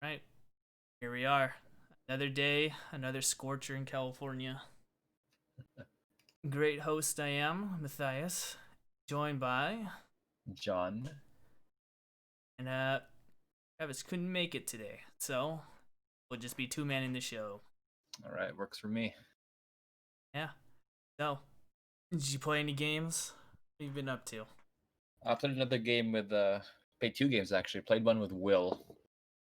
Right, here we are. Another day, another scorcher in California. Great host I am, Matthias, joined by, John. and Travis couldn't make it today, so we'll just be two men in the show. All right, works for me. Yeah. So, did you play any games? What have you been up to? I played another game with played two games actually. Played one with Will.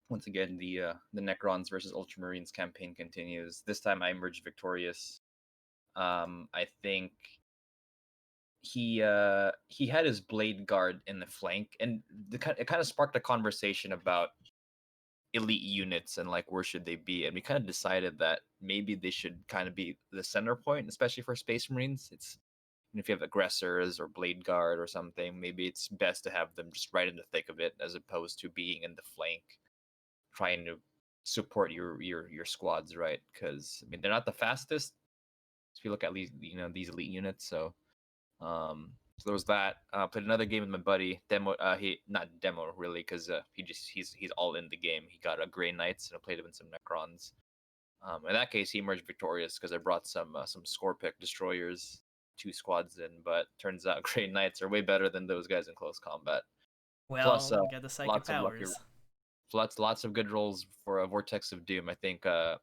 Once again, the Necrons versus Ultramarines campaign continues. This time I emerged victorious. I think he had his blade guard in the flank, and it kind of sparked a conversation about elite units and like where should they be, and we kind of decided that maybe they should kind of be the center point, especially for Space Marines. It's if you have aggressors or blade guard or something, maybe it's best to have them just right in the thick of it as opposed to being in the flank trying to support your squads, right? Because I mean they're not the fastest if you look at least these elite units. So there was that. Played another game with my buddy. Demo. He not demo really because he's all in the game. He got a Grey Knights and I played him in some Necrons. In that case, he emerged victorious because I brought some score pick destroyers, two squads in. But turns out Grey Knights are way better than those guys in close combat. Plus, Well, you got the psychic lots of lucky, powers. lots of good rolls for a Vortex of Doom. I think at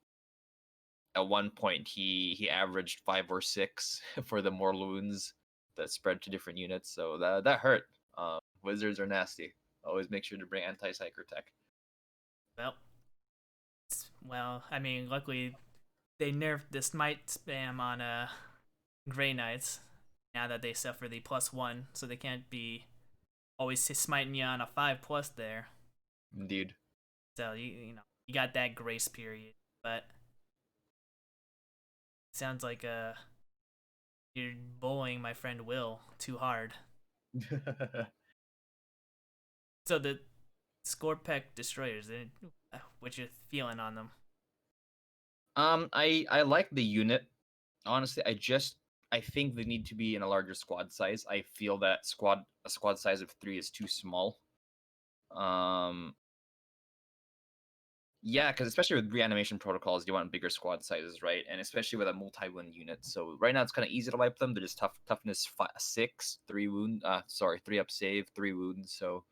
one point he averaged 5 or 6 for the more wounds that spread to different units. So that hurt. Wizards are nasty. Always make sure to bring anti-psyker tech. Well, I mean, luckily they nerfed the smite spam on Grey Knights now that they suffer the +1, so they can't be always smiting you on a 5+ there. Indeed. So you got that grace period, but it sounds like you're bullying my friend Will too hard. So the Scorpec destroyers, what you feeling on them? I like the unit. Honestly, I think they need to be in a larger squad size. I feel that a squad size of 3 is too small. Um, yeah, because especially with reanimation protocols, you want bigger squad sizes, right? And especially with a multi-wound unit. So right now it's kind of easy to wipe them. They're just toughness 6, 3 wound. Sorry, 3 up save, 3 wounds. So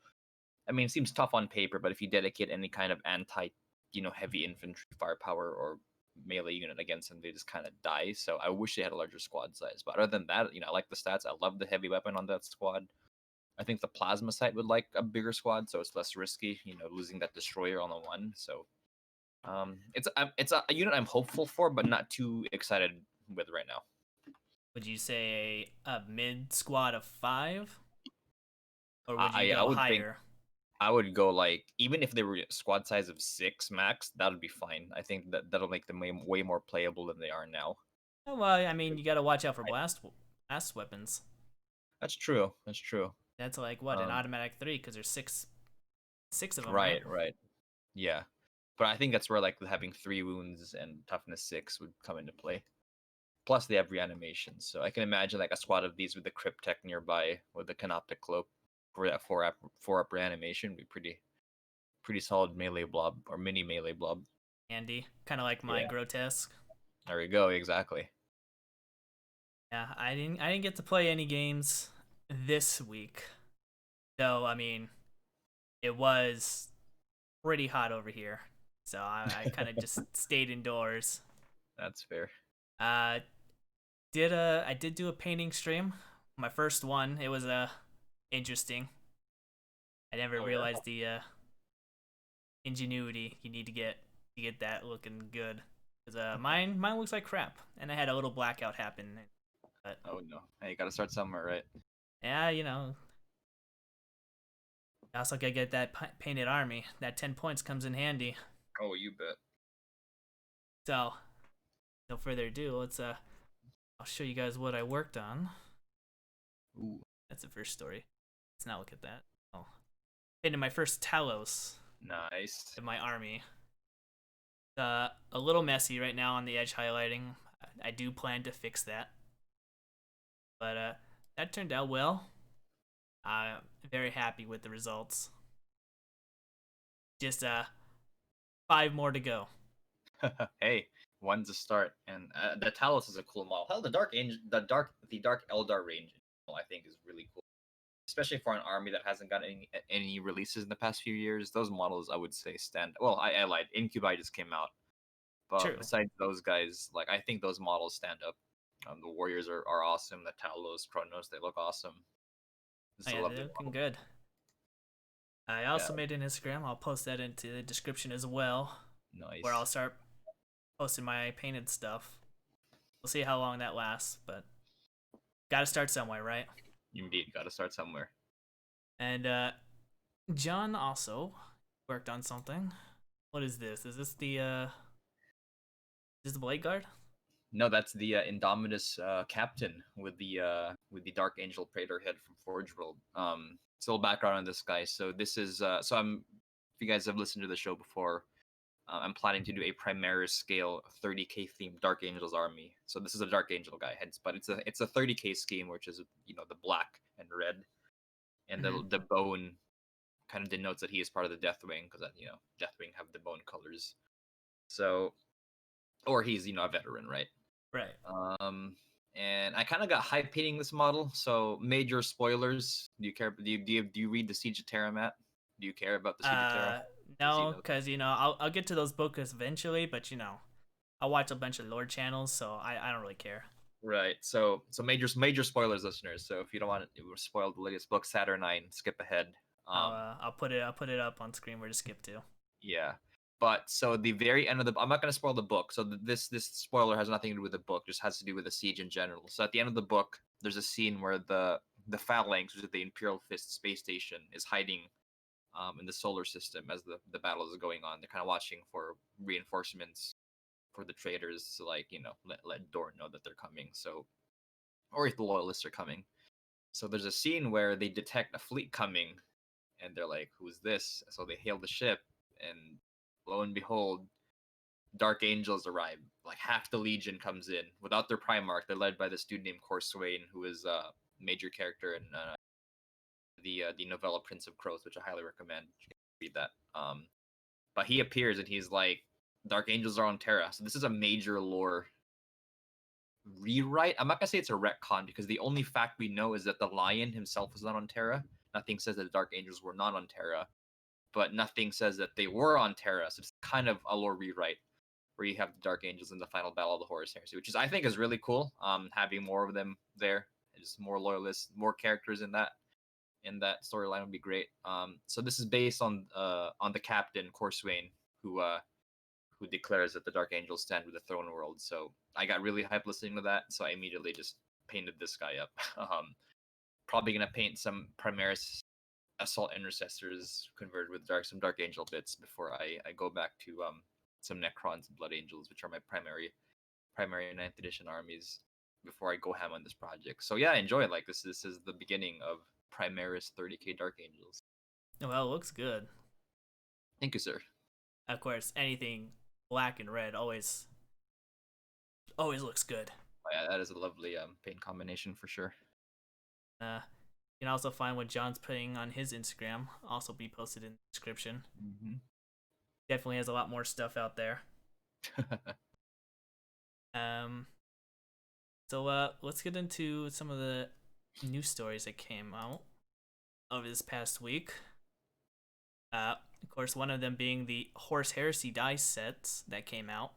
I mean, it seems tough on paper, but if you dedicate any kind of heavy infantry firepower or melee unit against them, they just kind of die. So I wish they had a larger squad size. But other than that, I like the stats. I love the heavy weapon on that squad. I think the plasma site would like a bigger squad, so it's less risky. Losing that destroyer on the one. So it's a unit I'm hopeful for, but not too excited with right now. Would you say a mid squad of 5, or would you I go would think higher? I would go like even if they were squad size of 6 max, that would be fine. I think that'll make them way more playable than they are now. Oh, well, I mean, you got to watch out for blast weapons. That's true. That's true. That's like what, an Um, automatic 3 because there's six of them, right? right, right. Yeah, but I think that's where like having 3 wounds and toughness 6 would come into play. Plus, they have reanimation, so I can imagine like a squad of these with the crypt tech nearby with the canoptic cloak for that four up reanimation would be pretty solid melee blob or mini melee blob. Andy, kind of like my Yeah, grotesque. there we go. Exactly. Yeah, I didn't get to play any games this week, though. I mean, it was pretty hot over here, so I kind of just stayed indoors. That's fair. Uh, I did do a painting stream, my first one. It was interesting. I never Oh yeah. realized the ingenuity you need to get that looking good. Cause mine looks like crap, and I had a little blackout happen. But Oh no. Hey, you gotta start somewhere, right? yeah, I also gotta get that painted army. That 10 points comes in handy. Oh, you bet. So no further ado, I'll show you guys what I worked on. Ooh, That's the first story. Let's not look at that. Oh, painted my first Talos nice. of my army. A little messy right now on the edge highlighting. I do plan to fix that, but that turned out well. I'm very happy with the results. Just 5 more to go. Hey, one's a start, and the Talos is a cool model. Hell, the Dark Angel, the Dark Eldar range, I think, is really cool, especially for an army that hasn't got any releases in the past few years. Those models, I would say, stand. Well, I lied. Incubi just came out, but True. besides those guys, like I think those models stand up. The Warriors are awesome. The Talos, Chronos, they look awesome. This Oh is a yeah, they're lovely looking model. good. I Yeah, also made an Instagram. I'll post that into the description as well, where I'll nice. start posting my painted stuff. We'll see how long that lasts, but gotta start somewhere, right? Indeed, got to start somewhere. And John also worked on something. What is this? Is this the Blade Guard? No, that's the Indominus captain with the Dark Angel Praetor head from Forge World. So a little background on this guy. So this is so I'm if you guys have listened to the show before, I'm planning to do a Primaris scale 30k themed Dark Angels army. So this is a Dark Angel guy, hence, but it's a 30k scheme, which is the black and red, and Mm-hmm. the bone kind of denotes that he is part of the Deathwing because Deathwing have the bone colors. So or he's a veteran, right? Right. Um, and I kind of got hype painting this model. So major spoilers. Do you care? Do you read the Siege of Terra, Matt? Do you care about the Siege of Terra? Uh, Because no, because I'll get to those books eventually, but I watch a bunch of lore channels, so I don't really care. right. So major spoilers, listeners. So if you don't want to spoil the latest book, Saturnine, skip ahead. I'll put it up on screen where to skip to. Yeah. But so the very end of I'm not going to spoil the book. So this spoiler has nothing to do with the book, just has to do with the siege in general. So at the end of the book, there's a scene where the Phalanx, which is the Imperial Fist space station, is hiding in the solar system as the battle is going on. They're kind of watching for reinforcements for the traitors to let Dorn know that they're coming. So or if the loyalists are coming. So there's a scene where they detect a fleet coming and they're like, "Who's this?" So they hail the ship, and lo and behold, Dark Angels arrive. Like half the Legion comes in without their Primarch. They're led by this dude named Corswain, who is a major character in the novella Prince of Crows, which I highly recommend. You can read that. But he appears and he's like, "Dark Angels are on Terra." So this is a major lore rewrite. I'm not gonna say it's a retcon because the only fact we know is that the Lion himself is not on Terra. Nothing says that the Dark Angels were not on Terra, but nothing says that they were on Terra. So it's kind of a lore rewrite where you have the Dark Angels in the final battle of the Horus Heresy, which I think is really cool. Having more of them there, just more loyalists, more characters in that storyline would be great. So this is based on the captain Corswain, who declares that the Dark Angels stand with the Throne World. So I got really hyped listening to that, so I immediately just painted this guy up. Probably gonna paint some Primaris Assault Intercessors converted with some Dark Angel bits before I go back to some Necrons and Blood Angels, which are my primary 9th edition armies before I go ham on this project. So yeah, enjoy it. Like this is the beginning of Primaris 30k Dark Angels. Well, it looks good. Thank you, sir. Of course, anything black and red always looks good. Oh, yeah, that is a lovely paint combination for sure. You can also find what John's putting on his Instagram. Also be posted in the description. Mm-hmm. Definitely has a lot more stuff out there. Um, so let's get into some of the news stories that came out over this past week. Of course, one of them being the Horus Heresy dice sets that came out.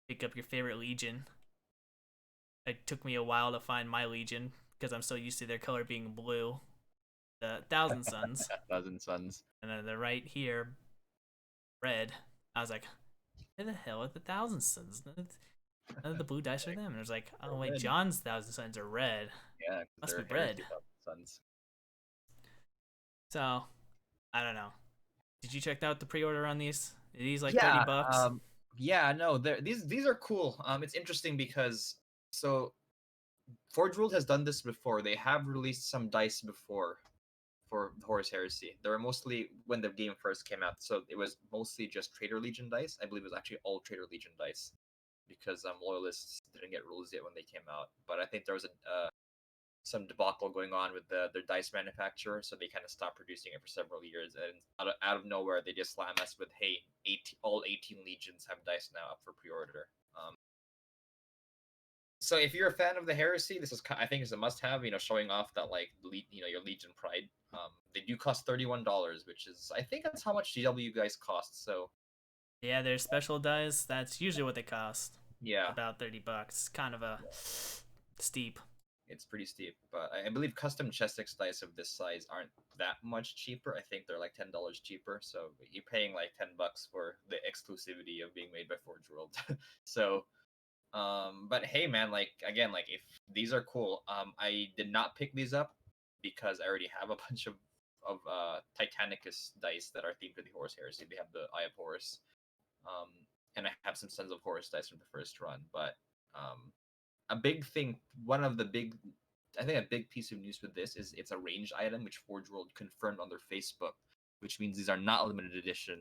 Pick up your favorite Legion. It took me a while to find my Legion because I'm so used to their color being blue. The Thousand Suns. Thousand Suns. And then the right here, red. I was like, where the hell are the Thousand Suns? None of the blue dice are them. And it was like, oh wait, Red. John's Thousand Suns are red. Yeah, because Must they're be red. Heresy Suns. So, I don't know. Did you check out the pre-order on these? Are these like Yeah, $30? yeah, no, these are cool. It's interesting because so Forge World has done this before. They have released some dice before for Horus Heresy. They were mostly when the game first came out, so it was mostly just Traitor Legion dice. I believe it was actually all Traitor Legion dice because Loyalists didn't get rules yet when they came out. But I think there was some debacle going on with their dice manufacturer, so they kind of stopped producing it for several years. And out of nowhere, they just slam us with, "Hey, all 18 legions have dice now up for pre-order." So if you're a fan of the Heresy, this is, I think, is a must-have. Showing off that like your Legion pride. They do cost $31, which is, I think, that's how much GW guys cost. So Yeah, their special dice, that's usually what they cost. yeah, About $30. Kind of a steep. it's pretty steep. But I believe custom Chessex dice of this size aren't that much cheaper. I think they're like $10 cheaper. So you're paying like $10 for the exclusivity of being made by Forge World. So but hey man, like again, like if these are cool, I did not pick these up because I already have a bunch of Titanicus dice that are themed to the Horus Heresy. They have the Eye of Horus, and I have some Sons of Horus dice from the first run. But a big thing, one of the big, I think a big piece of news with this is it's a ranged item, which Forge World confirmed on their Facebook, which means these are not limited edition,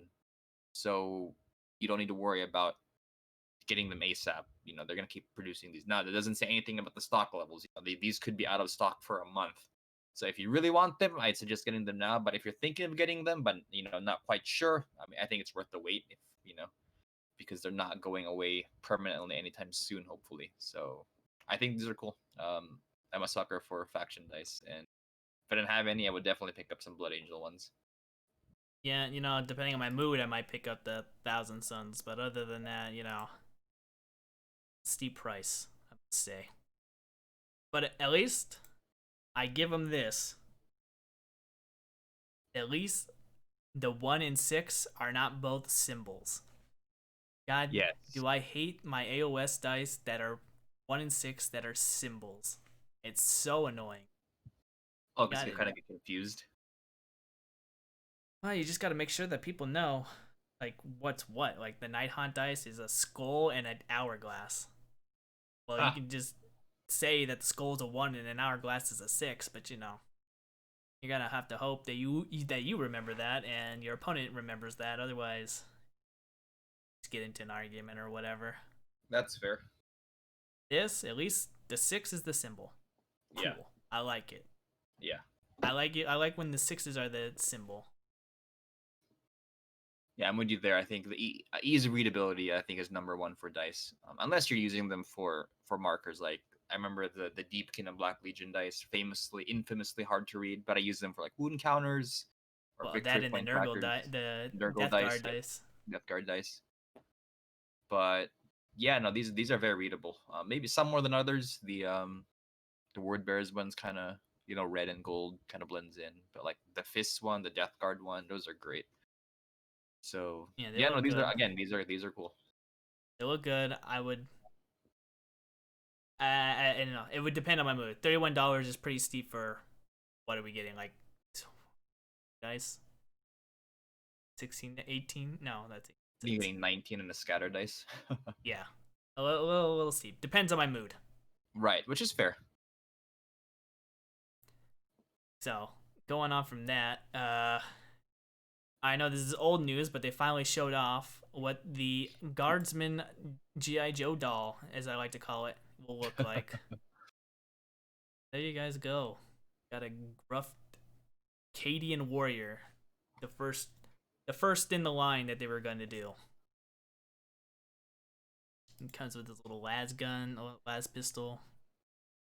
so you don't need to worry about getting them ASAP. They're gonna keep producing these. Now, that doesn't say anything about the stock levels. These could be out of stock for a month. So if you really want them, I'd suggest getting them now. But if you're thinking of getting them, but not quite sure, I mean, I think it's worth the wait. If because they're not going away permanently anytime soon, hopefully. So I think these are cool. I'm a sucker for faction dice, and if I didn't have any, I would definitely pick up some Blood Angel ones. Yeah, depending on my mood, I might pick up the Thousand Suns. But other than that, steep price, I would say. But at least I give them this. At least the 1 and 6 are not both symbols. God, Yes. do I hate my AoS dice that are 1 and 6 that are symbols. It's so annoying. Oh, because you kind of get confused. Well, you just got to make sure that people know, like, what's what. Like, the Night Haunt dice is a skull and an hourglass. Well, you can just say that the skull's a 1 and an hourglass is a 6, but you're gonna have to hope that you remember that and your opponent remembers that. Otherwise, just get into an argument or whatever. That's fair. This, at least, the 6 is the symbol. Cool. Yeah. I like it. Yeah. I like it. I like when the 6s are the symbol. Yeah, I'm with you there. I think the ease of readability, I think, is number one for dice. Unless you're using them for markers. Like, I remember the Deepkin and Black Legion dice, infamously hard to read, but I use them for like wound counters or Well, victory that and the point Nurgle trackers, the Nurgle Death dice, Guard dice. Death Guard dice. But yeah, no, these are very readable. Maybe some more than others. The Word Bearers one's kind of red and gold kind of blends in, but like the Fist one, the Death Guard one, those are great. So Yeah, no, these are cool. They look good. I would. I don't know. It would depend on my mood. $31 is pretty steep for. What are we getting? Like, dice. 16 to 18. No, that's. You're getting 19 in the scatter dice. Yeah, a little steep. Depends on my mood. Right, which is fair. So going on from that, I know this is old news, but they finally showed off what the Guardsman G.I. Joe doll, as I like to call it, will look like. There you guys go. Got a gruff Cadian warrior. The first in the line that they were going to do. It comes with this little las gun, las pistol,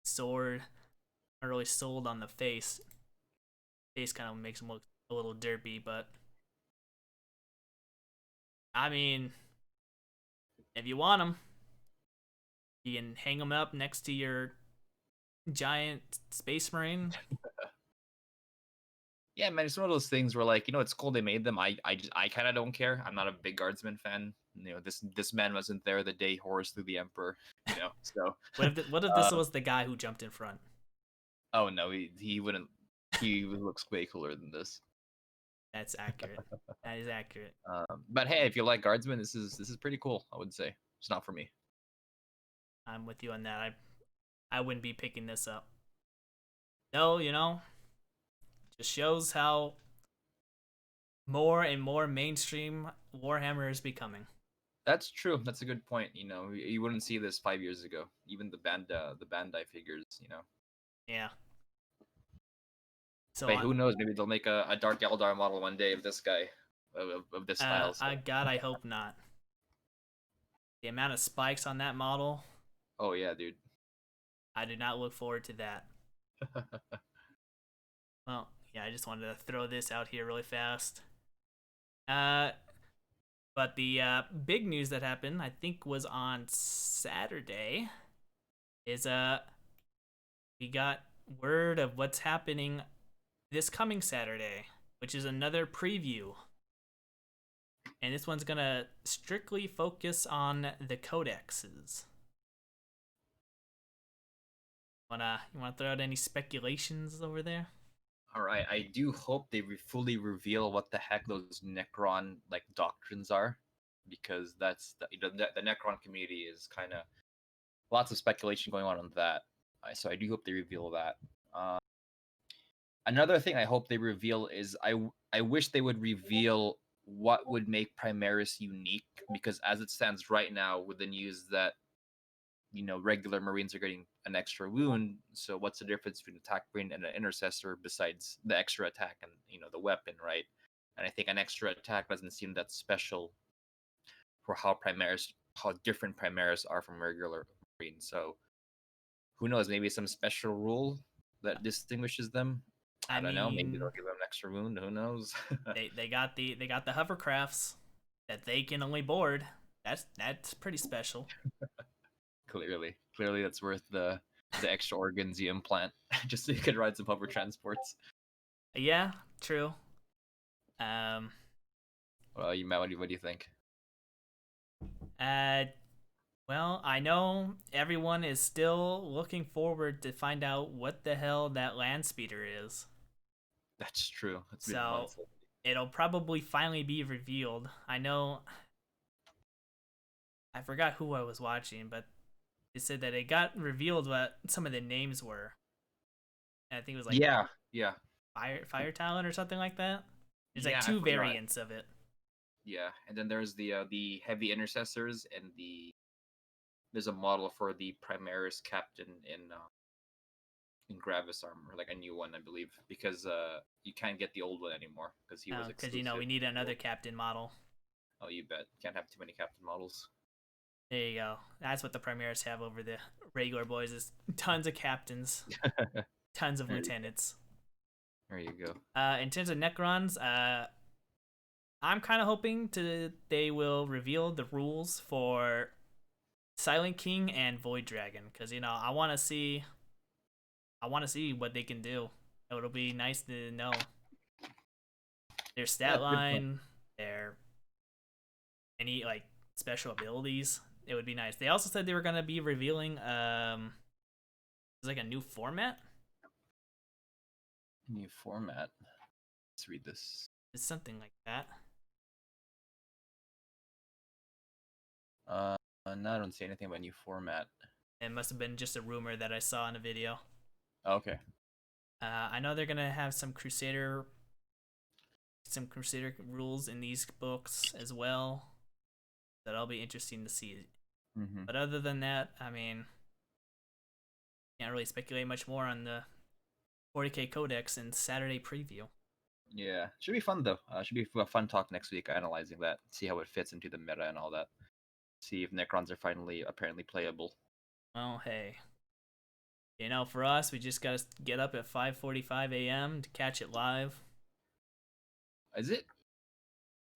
sword. Not really sold on the face. Face kind of makes him look a little derpy, but I mean, if you want them, you can hang them up next to your giant space marine. Yeah, man, it's one of those things where, like, it's cool they made them. I kind of don't care. I'm not a big Guardsman fan. This man wasn't there the day Horus slew the Emperor. So What if this was the guy who jumped in front? Oh no, he wouldn't. He looks way cooler than this. That's accurate. That is accurate. But hey, if you like Guardsman, this is pretty cool. I would say it's not for me. I'm with you on that. I wouldn't be picking this up. No, just shows how more and more mainstream Warhammer is becoming. That's true. That's a good point. You wouldn't see this 5 years ago. Even the Bandai figures. Yeah. So Wait, who knows? Maybe they'll make a Dark Eldar model one day of this guy, of this style. So. God, I hope not. The amount of spikes on that model, Oh yeah, dude. I do not look forward to that. Well, yeah, I just wanted to throw this out here really fast. But the big news that happened, I think, was on Saturday, is we got word of what's happening this coming Saturday, which is another preview. And this one's gonna strictly focus on the codexes. You wanna throw out any speculations over there? All right, I do hope they fully reveal what the heck those Necron like doctrines are, because that's the Necron community is kind of lots of speculation going on that. So I do hope they reveal that. Another thing I hope they reveal is I wish they would reveal what would make Primaris unique, because as it stands right now, with the news that regular Marines are getting an extra wound, so what's the difference between attack brain and an intercessor besides the extra attack and the weapon, right? And I think an extra attack doesn't seem that special for how different Primaris are from regular Marines. So who knows? Maybe some special rule that distinguishes them. I don't know. Maybe they'll give them an extra wound. Who knows? they got the hovercrafts that they can only board. That's pretty special. Clearly, that's worth the extra organs you implant just so you can ride some hover transports. Yeah, true. Well, Matt, what do you think? Well, I know everyone is still looking forward to find out what the hell that land speeder is. That's true. It's been So months. it'll probably finally be revealed. I know. I forgot who I was watching, but they said that it got revealed what some of the names were. And I think it was like yeah, fire talent or something like that. There's yeah, like two variants of it. Yeah, and then there's the heavy intercessors, and there's a model for the Primaris captain in Gravis armor, like a new one, I believe, because you can't get the old one anymore because he was exclusive. Because we need another captain model. Oh, you bet. Can't have too many captain models. There you go. That's what the Primaris have over the regular boys, is tons of captains, tons of lieutenants. There you go. In terms of Necrons, I'm kind of hoping they will reveal the rules for Silent King and Void Dragon, because I want to see what they can do. It'll be nice to know their stat line, their any like special abilities. It would be nice. They also said they were gonna be revealing it's like a new format. New format. Let's read this. It's something like that. No, I don't see anything about new format. It must have been just a rumor that I saw in a video. Okay. I know they're gonna have some Crusader rules in these books as well. That'll be interesting to see. Mm-hmm. But other than that, I mean, can't really speculate much more on the 40k Codex and Saturday preview. Yeah, should be fun though. Should be a fun talk next week, analyzing that, see how it fits into the meta and all that. See if Necrons are finally apparently playable. Well, hey, for us, we just gotta get up at 5:45 a.m. to catch it live. Is it?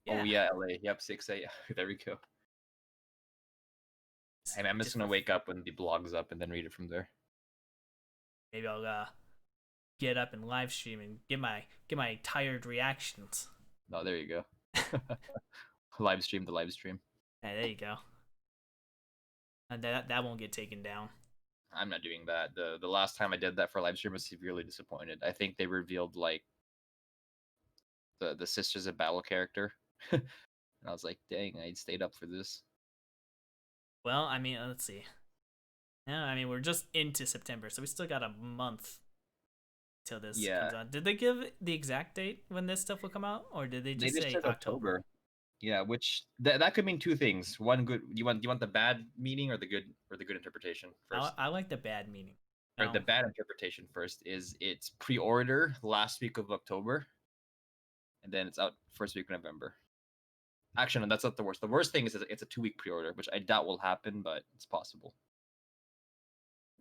Yeah. Oh yeah, LA. Yep, 6 a.m. There we go. Hey, I'm just gonna wake up when the blog's up and then read it from there. Maybe I'll get up and live stream and get my tired reactions. Oh, there you go. Live stream the live stream. Hey, there you go. And that won't get taken down. I'm not doing that. The last time I did that for live stream, I was severely disappointed. I think they revealed like the Sisters of Battle character, and I was like, dang, I stayed up for this. Well, I mean, let's see. Yeah, I mean, we're just into September, so we still got a month till this comes out. Did they give the exact date when this stuff will come out, or did they just say October? Yeah, which that could mean two things. One, good. You want the bad meaning or the good interpretation first? I like the bad meaning. or No. the bad interpretation first is it's pre-order last week of October, and then it's out first week of November. Actually, no, that's not the worst. The worst thing is it's a 2-week pre-order, which I doubt will happen, but it's possible.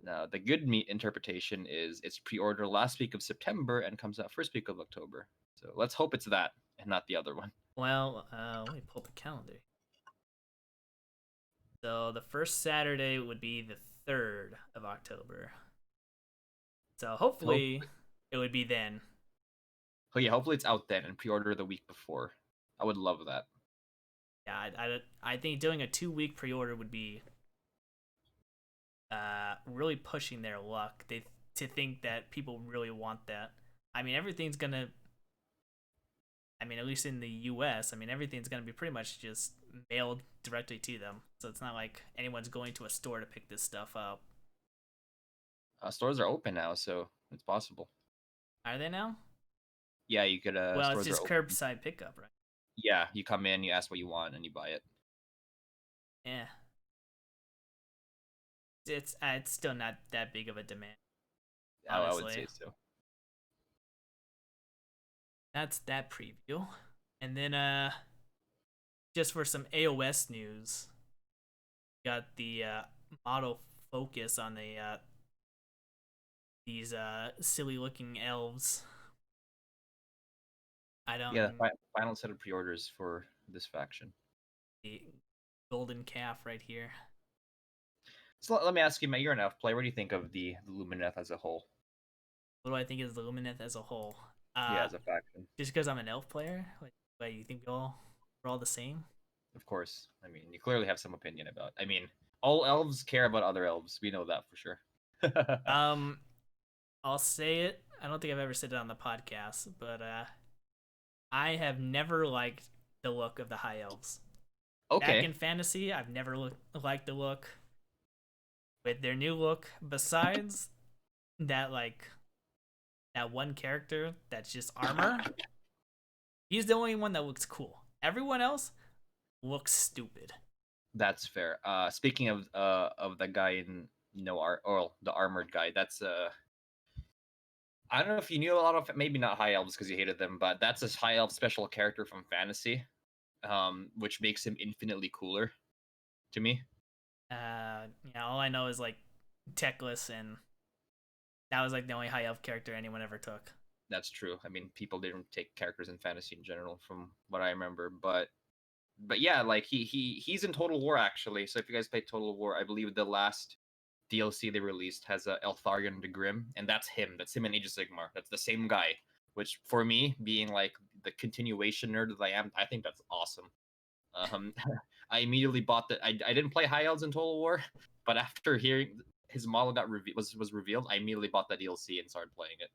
Now, the good meat interpretation is it's pre-order last week of September and comes out first week of October. So let's hope it's that and not the other one. Well, let me pull up the calendar. So the first Saturday would be the 3rd of October. So hopefully it would be then. Oh yeah, hopefully it's out then and pre-order the week before. I would love that. Yeah, I think doing a 2-week pre-order would be really pushing their luck. To think that people really want that. I mean, everything's gonna. I mean, at least in the U.S., I mean, everything's gonna be pretty much just mailed directly to them. So it's not like anyone's going to a store to pick this stuff up. Stores are open now, so it's possible. Are they now? Yeah, you could. Well, it's Stores just are open. curbside pickup, right? Yeah, you come in, you ask what you want, and you buy it. Yeah. It's still not that big of a demand. I would Honestly, say so. that's that preview, and then just for some AoS news, got the model focus on these silly looking elves. I don't. Yeah, final set of pre-orders for this faction. The golden calf right here. So let me ask you, Matt, you're an elf player. What do you think of the Lumineth as a whole? What do I think is the Lumineth as a whole? Yeah, as a faction. Just because I'm an elf player, like you think we're all the same? Of course. I mean, you clearly have some opinion about. I mean, all elves care about other elves. We know that for sure. Um, I'll say it. I don't think I've ever said it on the podcast, but I have never liked the look of the high elves. Okay. Back in fantasy, I've never liked the look. With their new look, besides that, that one character that's just armor, he's the only one that looks cool. Everyone else looks stupid. That's fair. Speaking of the guy in or the armored guy, that's I don't know if you knew a lot of, maybe not high elves because you hated them, but that's a high elf special character from fantasy, which makes him infinitely cooler to me. Yeah, all I know is like Teclis, and that was like the only high elf character anyone ever took. That's true. I mean, people didn't take characters in fantasy in general, from what I remember. But yeah, like he's in Total War actually. So if you guys play Total War, I believe the last DLC they released has Eltharion the Grim, and that's him. That's him in Age of Sigmar. That's the same guy. Which for me, being like the continuation nerd that I am, I think that's awesome. I immediately bought that. I didn't play High Elves in Total War, but after hearing his model was revealed, I immediately bought that DLC and started playing it,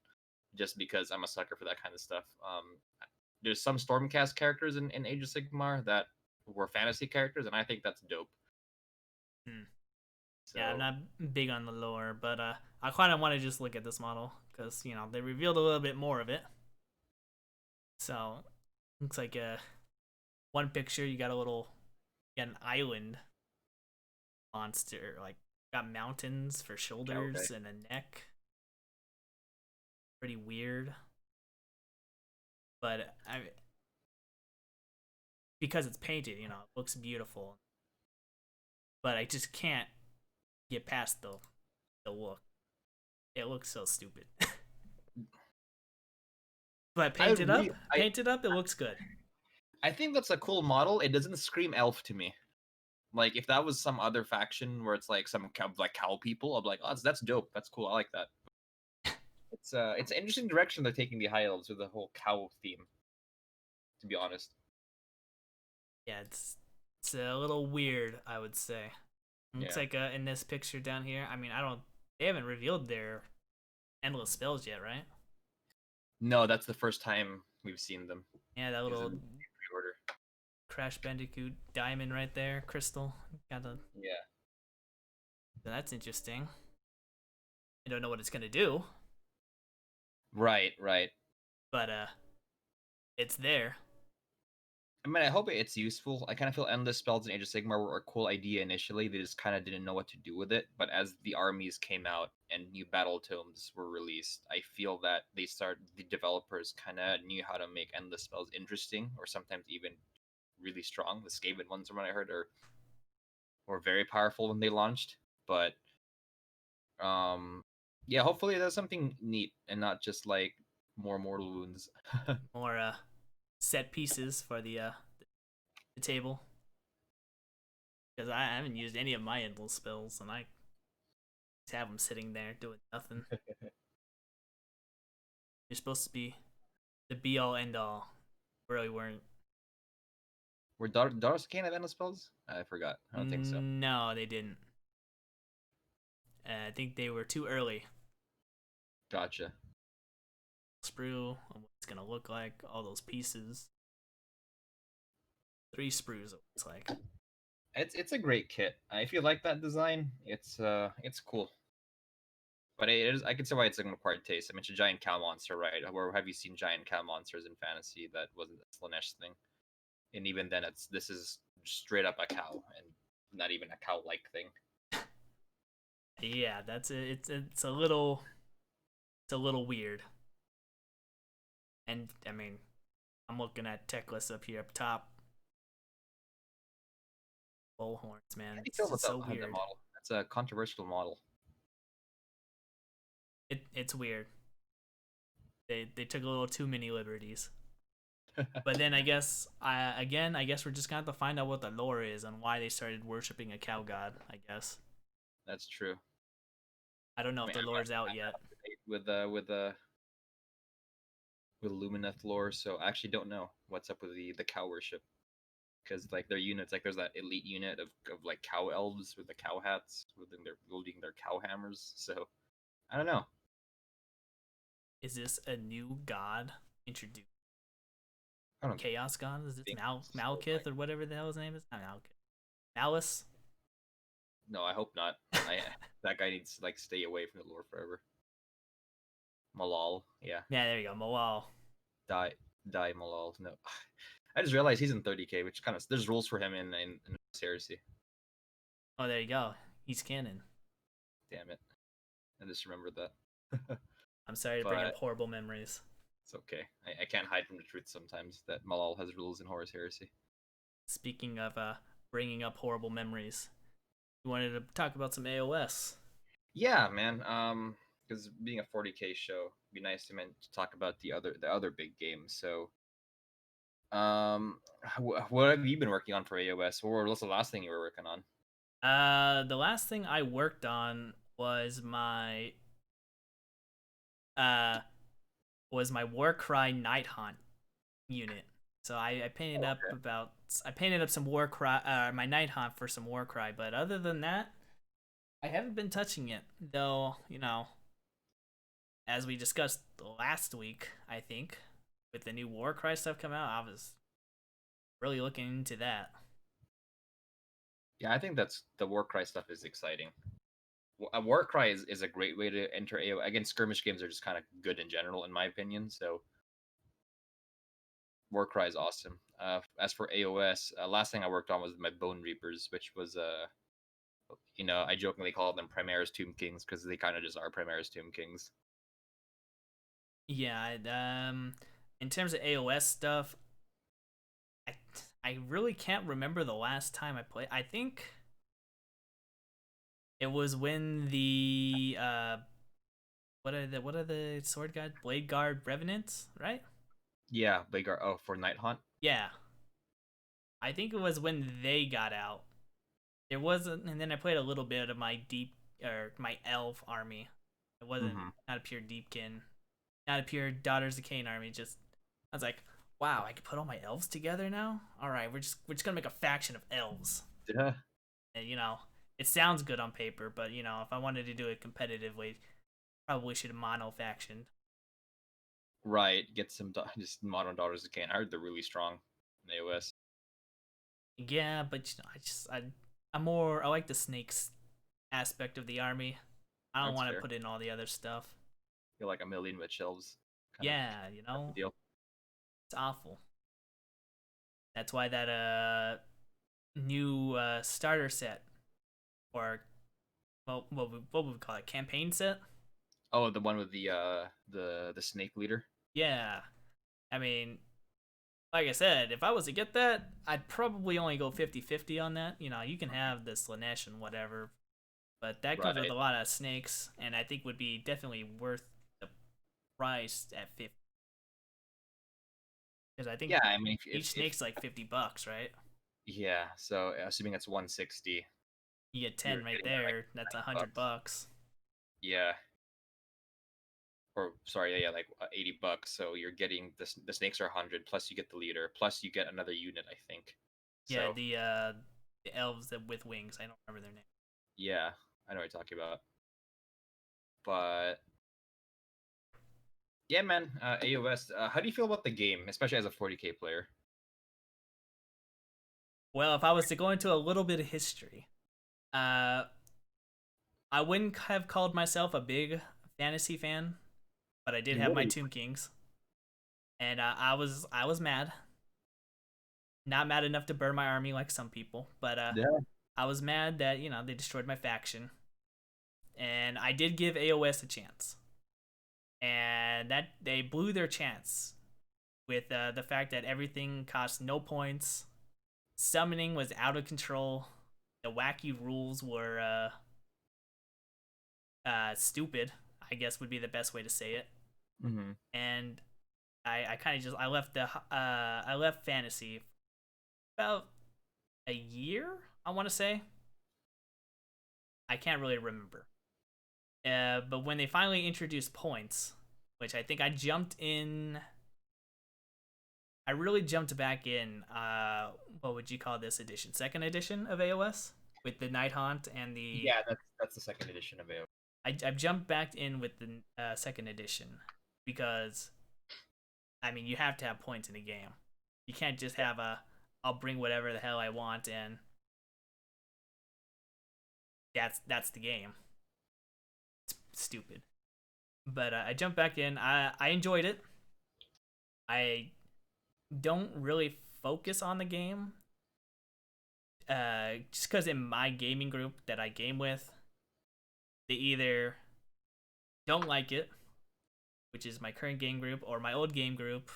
just because I'm a sucker for that kind of stuff. There's some Stormcast characters in Age of Sigmar that were fantasy characters, and I think that's dope. So, yeah, I'm not big on the lore, but I kind of want to just look at this model because they revealed a little bit more of it. So looks like one picture you got an island monster, like got mountains for shoulders and a neck. Pretty weird, but because it's painted, it looks beautiful. But I just can't get past the look. It looks so stupid. But painted up, it looks good. I think that's a cool model. It doesn't scream elf to me. Like if that was some other faction where it's like some cow people, I'd be like, oh, that's dope. That's cool. I like that. It's an interesting direction they're taking the high elves with the whole cow theme. To be honest. Yeah, it's a little weird, I would say. Looks like in this picture down here. I mean, they haven't revealed their endless spells yet, right? No, that's the first time we've seen them. Yeah, that little Crash Bandicoot diamond right there, crystal. So that's interesting. I don't know what it's gonna do. Right. But it's there. I mean, I hope it's useful. I kind of feel Endless Spells and Age of Sigmar were a cool idea initially. They just kind of didn't know what to do with it. But as the armies came out and new battle tomes were released, I feel that the developers kind of knew how to make Endless Spells interesting, or sometimes even really strong. The Skaven ones, from what I heard, were very powerful when they launched. But yeah, hopefully there's something neat and not just like more mortal wounds. More set pieces for the table. Because I haven't used any of my endless spells, and I just have them sitting there doing nothing. You're supposed to be the be all end all. Really weren't. Were Daughters of Cain have endless spells? I forgot. I don't think so. No, they didn't. I think they were too early. Gotcha. Sprue, what it's gonna look like, all those pieces. 3 sprues, it looks like. It's a great kit. If you like that design, it's cool. But it is, I can see why it's an acquired taste. I mentioned giant cow monster, right? Where have you seen giant cow monsters in fantasy that wasn't a Slanesh thing? And even then, this is straight up a cow and not even a cow like thing. Yeah, that's it. It's a little weird. And I mean, I'm looking at tech lists up here up top. Bullhorns, man. How do you It's feel just about so that weird. model? It's a controversial model. It's weird. They took a little too many liberties. But then I guess we're just gonna have to find out what the lore is and why they started worshiping a cow god. I guess That's true. I don't know I if mean, the lore's out I'm yet. up to date with Lumineth lore, so I actually don't know what's up with the cow worship. Because like their units, like there's that elite unit of like cow elves with the cow hats, wielding their cow hammers. So I don't know. Is this a new god introduced? I don't Chaos god? Is this think so. Malkith or whatever the hell his name is? Not Malkith. Malice. No, I hope not. I That guy needs to like stay away from the lore forever. Malal, yeah, Yeah, there you go. Malal. die, die, Malal. No, I just realized he's in 30k, which kind of there's rules for him in Heresy. Oh, there you go. He's canon. Damn it, I just remembered that. I'm sorry to bring up But horrible memories. it's okay. I can't hide from the truth sometimes that Malal has rules in Horus Heresy. Speaking of bringing up horrible memories, you wanted to talk about some AOS. Yeah, man. Because being a 40k show, it'd be nice to talk about the other big games. So, what have you been working on for AOS? What was the last thing you were working on? The last thing I worked on uh was my Warcry Night Hunt unit. So I painted Oh, up okay. about I painted up some Warcry my Night Hunt for some Warcry, but other than that, I haven't been touching it. Though, as we discussed last week, I think, with the new Warcry stuff come out, I was really looking into that. Yeah, I think that's the Warcry stuff is exciting. A Warcry is a great way to enter AO. Again, skirmish games are just kind of good in general, in my opinion. So Warcry is awesome. As for AOS, last thing I worked on was my Bone Reapers, which was I jokingly call them Primaris Tomb Kings because they kind of just are Primaris Tomb Kings. Yeah, in terms of AOS stuff, I I really can't remember the last time I played. I think it was when the what are the sword guard blade guard revenants, right? Yeah, bigger. Oh, for Night Hunt. Yeah, I think it was when they got out. There wasn't, and then I played a little bit of my deep or my elf army. It wasn't Mm-hmm. not a pure deepkin, not a pure daughters of Cain army. Just I was like, wow, I could put all my elves together now. All right, we're just gonna make a faction of elves. Yeah. And, it sounds good on paper, but if I wanted to do it competitively, probably should have mono faction. Right. Get some just modern Daughters of Cain. I heard they're really strong in AOS. Yeah, but I like the snakes aspect of the army. I don't That's want to fair. put in all the other stuff. Feel like a million witch elves, kind of Yeah, type of deal. it's awful. That's why that new starter set, or well, what would we call it, campaign set? Oh, the one with the snake leader. Yeah, I mean, like I said, if I was to get that, I'd probably only go 50-50 on that. You know, you can have this Lanesh and whatever, but that comes with Right. a lot of snakes, and I think would be definitely worth the price at 50. Because I think Yeah, I mean, each snake's like $50, right? yeah, so assuming it's 160, You get you're 10 right getting that like there. That's 100 $90. bucks. Yeah, or sorry, yeah, like $80. So you're getting the snakes are 100 plus you get the leader plus you get another unit, I think. Yeah, So the elves that with wings. I don't remember their name. yeah, I know what you're talking about. But yeah, man, AOS. How do you feel about the game, especially as a 40K player? Well, if I was to go into a little bit of history, uh, I wouldn't have called myself a big fantasy fan, but I did have my Whoa. Tomb Kings, and I was mad. Not mad enough to burn my army like some people, but Yeah. I was mad that they destroyed my faction, and I did give AOS a chance, and that they blew their chance with the fact that everything cost no points, summoning was out of control, the wacky rules were stupid. I guess would be the best way to say it, Mm-hmm. and I kind of just I left fantasy about a year. I want to say I can't really remember. But when they finally introduced points, which I think I really jumped back in. What would you call this edition? Second edition of AOS with the Night Haunt and the. Yeah, that's the second edition of AOS. I jumped back in with the second edition because I mean you have to have points in a game. You can't just have a I'll bring whatever the hell I want and that's the game. It's stupid. But I jumped back in. I enjoyed it. I don't really focus on the game. Just because in my gaming group that I game with, they either don't like it, which is my current game group, or my old game group.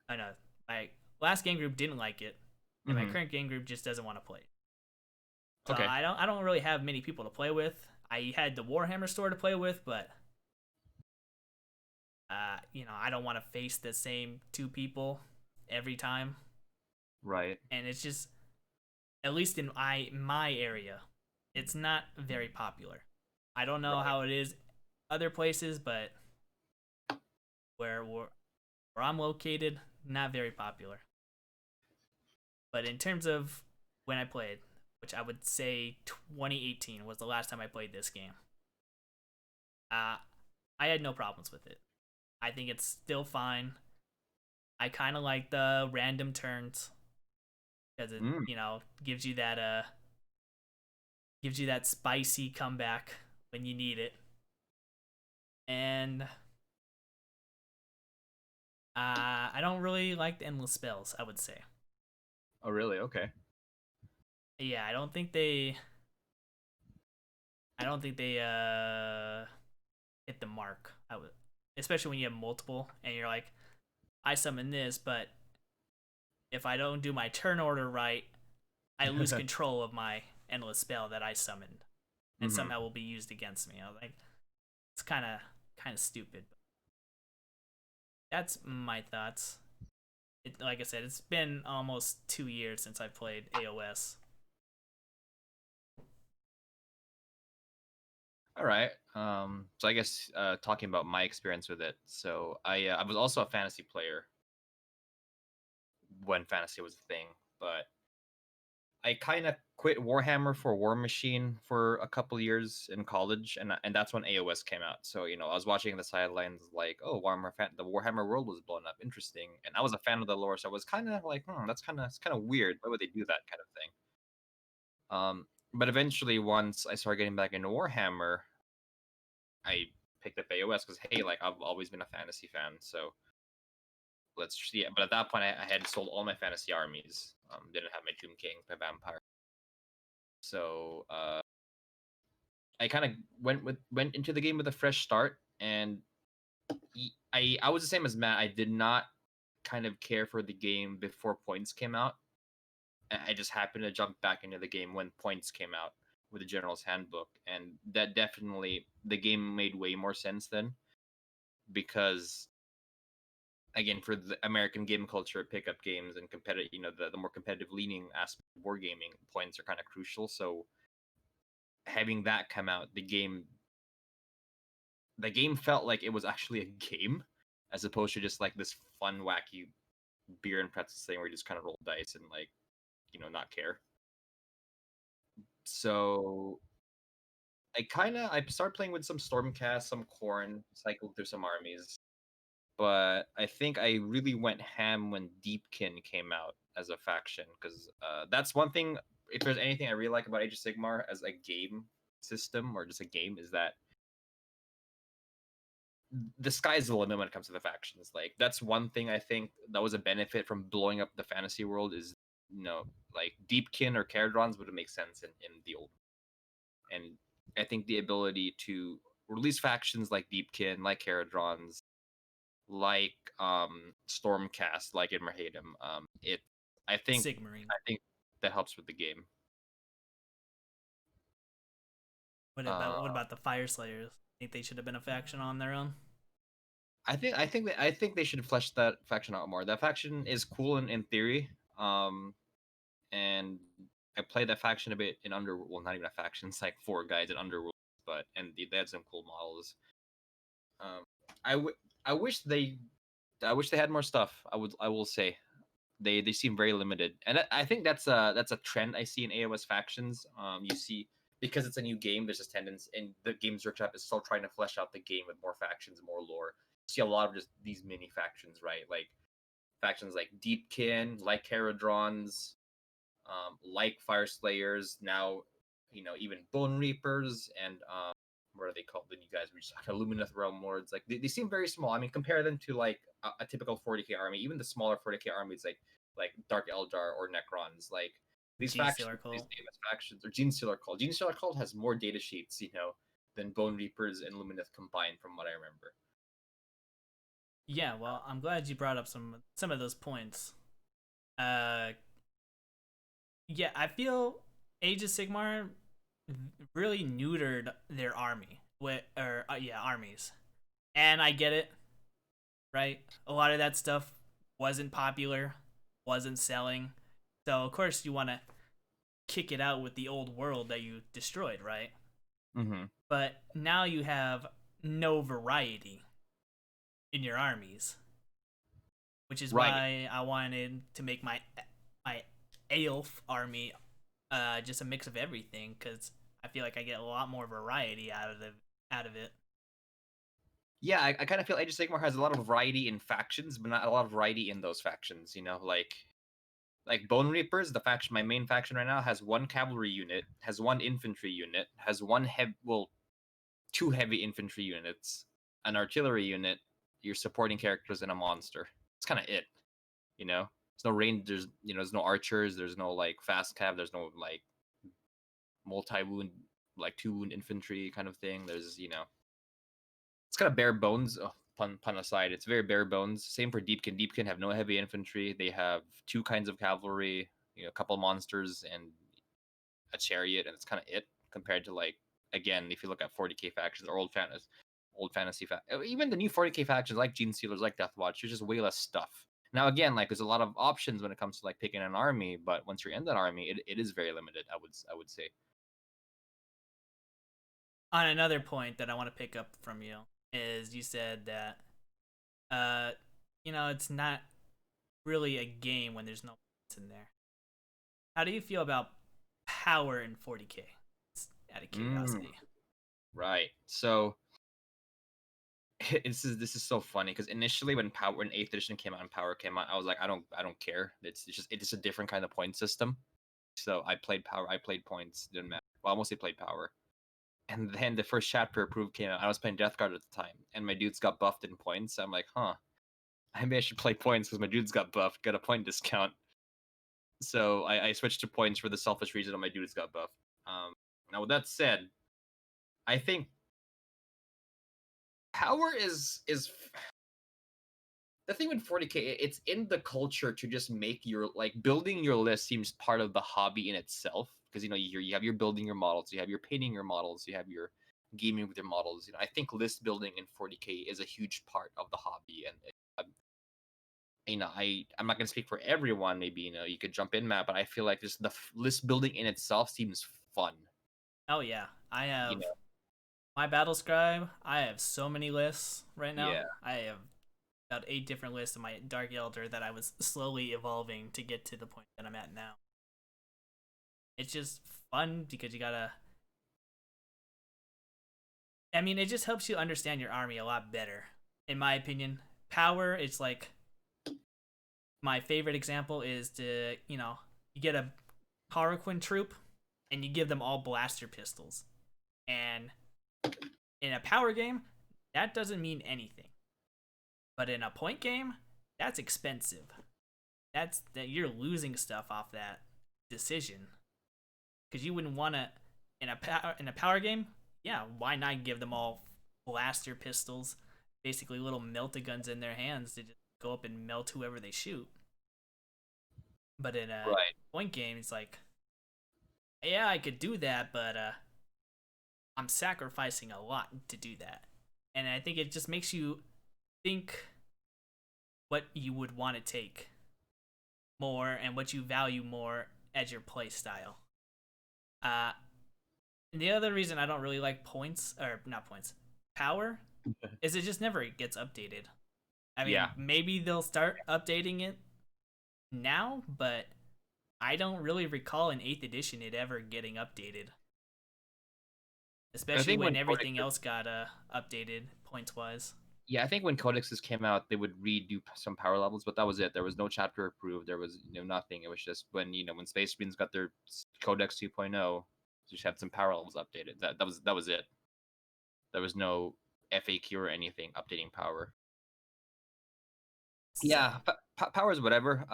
I know my last game group didn't like it, and my Mm-hmm. current game group just doesn't want to play. So Okay. I don't really have many people to play with. I had the Warhammer store to play with, but I don't want to face the same two people every time, Right. and it's just at least in my area, it's not very popular. I don't know Right. how it is other places, but where I'm located, not very popular. But in terms of when I played, which I would say 2018 was the last time I played this game, uh, I had no problems with it. I think it's still fine. I kind of like the random turns because it Mm. gives you that spicy comeback when you need it. And I don't really like the endless spells, I would say. Oh, really? Okay. Yeah, I don't think they hit the mark. I would, especially when you have multiple and you're like, I summon this, but if I don't do my turn order right, I lose control of my endless spell that I summoned, and Mm-hmm. somehow will be used against me. I was like, it's kind of stupid. That's my thoughts. Like I said, it's been almost 2 years since I played AOS. All right. So I guess talking about my experience with it. So I was also a fantasy player when fantasy was a thing, but I kind of quit Warhammer for War Machine for a couple years in college, and that's when AOS came out. So I was watching the sidelines, like, oh, the Warhammer world was blown up, interesting, and I was a fan of the lore, so I was kind of like, it's kind of weird. Why would they do that kind of thing? But eventually, once I started getting back into Warhammer, I picked up AOS because hey, like I've always been a fantasy fan, so But at that point, I had sold all my fantasy armies. Didn't have my Tomb King, my Vampire. So I kind of went into the game with a fresh start, and I was the same as Matt. I did not kind of care for the game before points came out. I just happened to jump back into the game when points came out with the General's Handbook, and that definitely the game made way more sense then, because again, for the American game culture, pickup games and competitive, the more competitive leaning aspect of wargaming, points are kind of crucial. So having that come out, the game felt like it was actually a game, as opposed to just like this fun, wacky beer and pretzels thing where you just kind of roll dice and like, not care. So I started playing with some Stormcast, some Khorne, cycled through some armies. But I think I really went ham when Deepkin came out as a faction, because that's one thing. If there's anything I really like about Age of Sigmar as a game system or just a game, is that the sky's the limit when it comes to the factions. Like that's one thing I think that was a benefit from blowing up the fantasy world is like Deepkin or Caradrons would make sense in the old, and I think the ability to release factions like Deepkin, like Caradrons, like Stormcast, like in Merhadum, I think Sigmarine. that helps with the game. What about the Fire Slayers? Think they should have been a faction on their own? I think they should flesh that faction out more. That faction is cool in theory. And I played that faction a bit in Underworld. Well, not even a faction. It's like 4 guys in Underworld, and they had some cool models. I wish they had more stuff. I will say they seem very limited, and I think that's a trend I see in AoS factions. You see, because it's a new game, there's this tendency, and the Games Workshop is still trying to flesh out the game with more factions and more lore. You see a lot of just these mini factions, right? Like factions like Deepkin, like Caradrons, like Fire Slayers. Now, even Bone Reapers and what are they called? The new guys we just Lumineth Realm Lords. Like they seem very small. I mean, compare them to like a typical 40k army. Even the smaller 40k armies like Dark Eldar or Necrons. Like these factions, these famous factions, or Genestealer Cult. Genestealer Cult has more data sheets, than Bone Reapers and Lumineth combined, from what I remember. Yeah, well, I'm glad you brought up some of those points. Yeah, I feel Age of Sigmar really neutered their army armies, and I get it, right? A lot of that stuff wasn't popular, wasn't selling, so of course you want to kick it out with the old world that you destroyed, right? Mm-hmm. But now you have no variety in your armies, which is Right. why I wanted to make my Elf army just a mix of everything, because I feel like I get a lot more variety out of it. Yeah, I kind of feel Age of Sigmar has a lot of variety in factions, but not a lot of variety in those factions. Like Bone Reapers, the faction, my main faction right now, has 1 cavalry unit, has 1 infantry unit, has 2 heavy infantry units, an artillery unit, your supporting characters, and a monster. It's kind of it. There's no range. There's no archers. There's no like fast cav. There's no like multi wound, like 2 wound infantry kind of thing. It's kind of bare bones. Oh, pun aside, it's very bare bones. Same for Deepkin. Deepkin have no heavy infantry. They have 2 kinds of cavalry, a couple monsters, and a chariot, and it's kind of it compared to like again, if you look at 40k factions or old fantasy even the new 40k factions like Genestealers, like Deathwatch, there's just way less stuff. Now again, like there's a lot of options when it comes to like picking an army, but once you're in that army, it is very limited. I would say. On another point that I want to pick up from you is you said that uh it's not really a game when there's no points in there. How do you feel about power in 40k? Just out of curiosity. Right. So this is so funny because initially when 8th edition came out and Power came out, I was like, I don't care. It's a different kind of point system. So I played Power. I played points. Didn't matter. Well, I mostly played Power. And then the first chapter approved came out. I was playing Death Guard at the time, and my dudes got buffed in points. I'm like, huh. maybe I should play points because my dudes got buffed, got a point discount. So I switched to points for the selfish reason that my dudes got buffed. Now with that said, I think power is the thing with 40k. It's in the culture to just make your building your list seems part of the hobby in itself, because you have your building your models, you have your painting your models, you have your gaming with your models. I think list building in 40k is a huge part of the hobby, and I'm not gonna speak for everyone. Maybe you could jump in, Matt, but I feel like just the list building in itself seems fun. Oh yeah, I You have know, my battle scribe. I have so many lists right now. yeah. I have about 8 different lists in my Dark Elder that I was slowly evolving to get to the point that I'm at now. It's just fun because you gotta. I mean, it just helps you understand your army a lot better, in my opinion. Power, it's like my favorite example is you get a Harlequin troop and you give them all blaster pistols. And in a power game, that doesn't mean anything. But in a point game, that's expensive. That you're losing stuff off that decision. Because you wouldn't want to in a power game. Yeah, why not give them all blaster pistols, basically little melta guns in their hands to just go up and melt whoever they shoot. But in a Right. point game, it's like, yeah, I could do that, but I'm sacrificing a lot to do that. And I think it just makes you think what you would want to take more and what you value more as your play style. Uh, and the other reason I don't really like points, or not points, power, is it just never gets updated. I mean, Yeah. maybe they'll start updating it now, but I don't really recall in 8th edition it ever getting updated. I Especially think when when everything Codex, else got updated points wise. yeah, I think when Codexes came out, they would redo some power levels, but that was it. There was no chapter approved. There was nothing. It was just when Space Marines got their Codex 2.0, just had some power levels updated. That was it. There was no FAQ or anything updating power. So Yeah, power is whatever.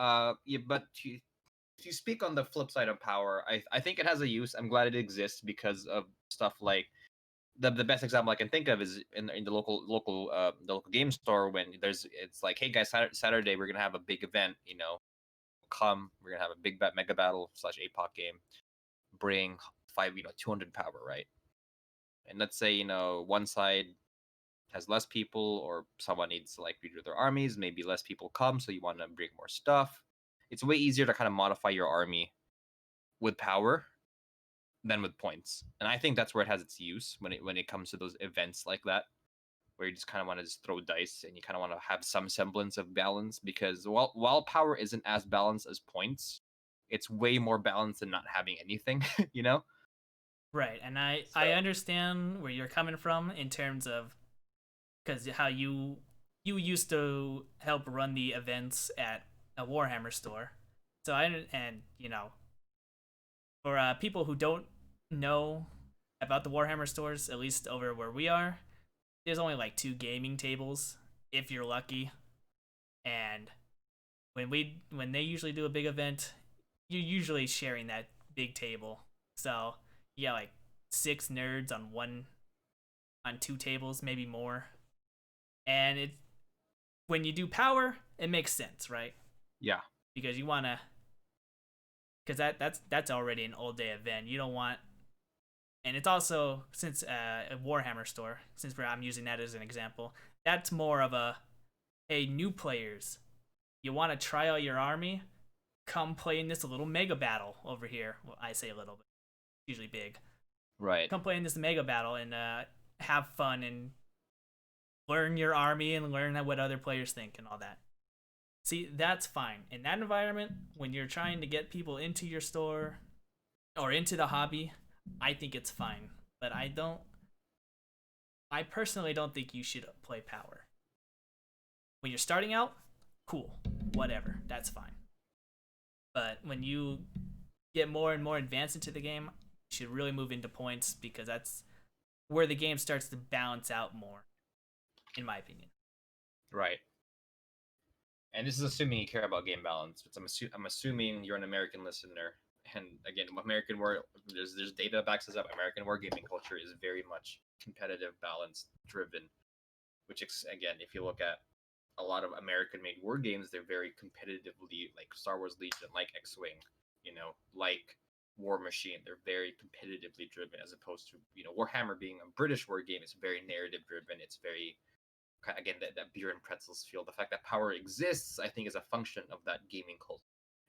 Yeah, but to speak on the flip side of power, I think it has a use. I'm glad it exists because of stuff like the best example I can think of is in the local game store, when it's like, hey guys, Saturday we're gonna have a big event. Come, we're gonna have a big mega battle / APOC game. Bring 200 power, right? And let's say one side has less people, or someone needs to redo their armies. Maybe less people come, so you want to bring more stuff. It's way easier to kind of modify your army with power than with points, and I think that's where it has its use when it comes to those events like that, where you just kind of want to just throw dice and you kind of want to have some semblance of balance, because while power isn't as balanced as points, it's way more balanced than not having anything. you know right, and I so understand where you're coming from in terms of because how you used to help run the events at a Warhammer store. So for people who don't know about the Warhammer stores, at least over where we are, there's only like 2 gaming tables if you're lucky. And when they usually do a big event, you're usually sharing that big table. So yeah, like 6 nerds on 2 tables, maybe more. And when you do power, it makes sense, right? yeah. Because you want to, because that's already an all day event. You don't want, and it's also since a Warhammer store, since I'm using that as an example, that's more of a, hey, new players, you want to try out your army? Come play in this little mega battle over here. Well, I say a little, but usually big. Right. Come play in this mega battle and have fun and learn your army and learn what other players think and all that. See, that's fine. In that environment, when you're trying to get people into your store or into the hobby, I think it's fine. But I personally don't think you should play power. When you're starting out, cool, whatever, that's fine. But when you get more and more advanced into the game, you should really move into points because that's where the game starts to balance out more, in my opinion. Right. and this is assuming you care about game balance. But I'm assuming you're an American listener, and again, American war there's data that backs this up. American wargaming culture is very much competitive, balance driven. Which again, if you look at a lot of American-made war games, they're very competitively, like Star Wars Legion, like X-Wing, like War Machine. They're very competitively driven, as opposed to Warhammer being a British war game. It's very narrative driven. It's very again that beer and pretzels feel. The fact that power exists, I think, is a function of that gaming culture.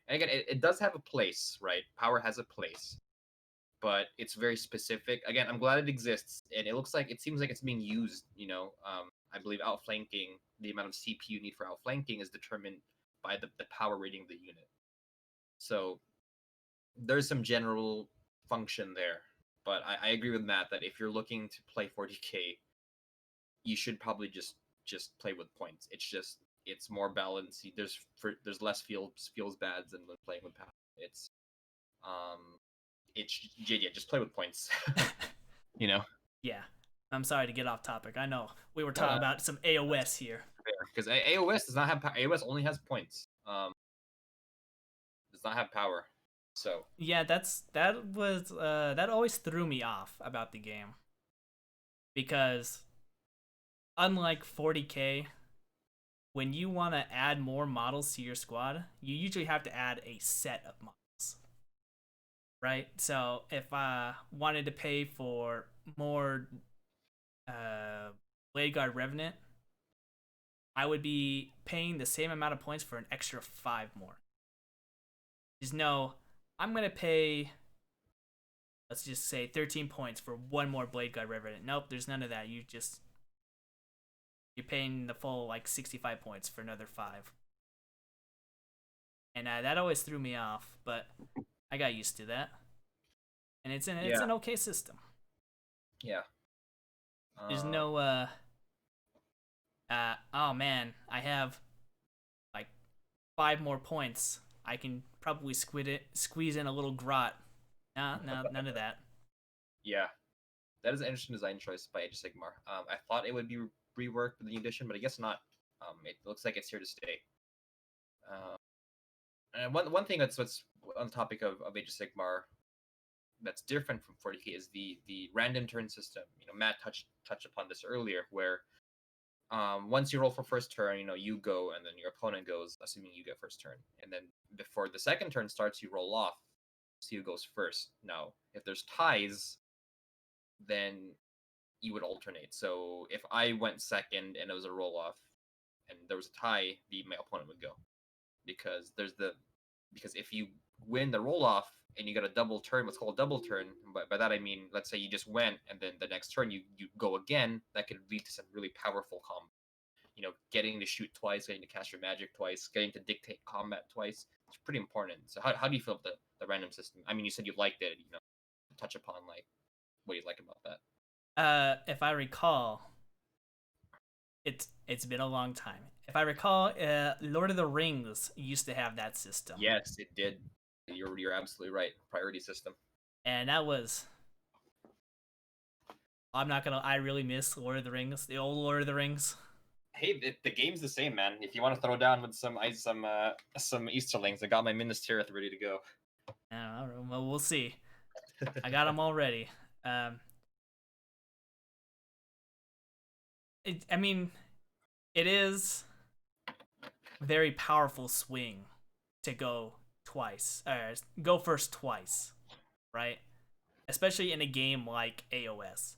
And again, it does have a place, right? Power has a place, but it's very specific. Again, I'm glad it exists, and it seems like it's being used. I believe outflanking, the amount of CPU you need for outflanking is determined by the power rating of the unit. So there's some general function there, but I agree with Matt that if you're looking to play 40k, you should probably just play with points. It's more balanced. There's less feels bads than playing with power. Just play with points. Yeah. I'm sorry to get off topic. I know we were talking about some AoS here. Because AoS does not have AoS only has points. Does not have power. So yeah, that always threw me off about the game, because unlike 40k, when you want to add more models to your squad, you usually have to add a set of models, right? So if I wanted to pay for more Blade Guard Revenant, I would be paying the same amount of points for an extra 5 more. Just no, I'm gonna pay, let's just say 13 points for 1 more Blade Guard Revenant. Nope, there's none of that. You're paying the full 65 points for another 5. And that always threw me off, but I got used to that. And it's an okay system. Yeah. There's no oh man, I have 5 more points. I can probably squeeze in a little grot. No, none of that. Yeah. That is an interesting design choice by Age of Sigmar. I thought it would be reworked with the new edition, but I guess not. It looks like it's here to stay. And one thing what's on the topic of Age of Sigmar that's different from 40k is the random turn system. Matt touched upon this earlier, where once you roll for first turn, you go, and then your opponent goes, assuming you get first turn, and then before the second turn starts, you roll off, so you goes first. Now, if there's ties, then you would alternate. So if I went second and it was a roll off, and there was a tie, my opponent would go, because if you win the roll off and you got a double turn, what's called a double turn. But by that I mean, let's say you just went and then the next turn you go again. That could lead to some really powerful combo. Getting to shoot twice, getting to cast your magic twice, getting to dictate combat twice. It's pretty important. So how do you feel about the random system? I mean, you said you liked it. Touch upon what do you like about that. If I recall, it's been a long time. If I recall, Lord of the Rings used to have that system. Yes, it did. You're absolutely right. Priority system. And that was, I really miss Lord of the Rings, the old Lord of the Rings. Hey, the game's the same, man. If you want to throw down with some Easterlings, I got my Minas Tirith ready to go. Well, we'll see. I got them all ready. It is a very powerful swing to go first twice, right? Especially in a game like AoS.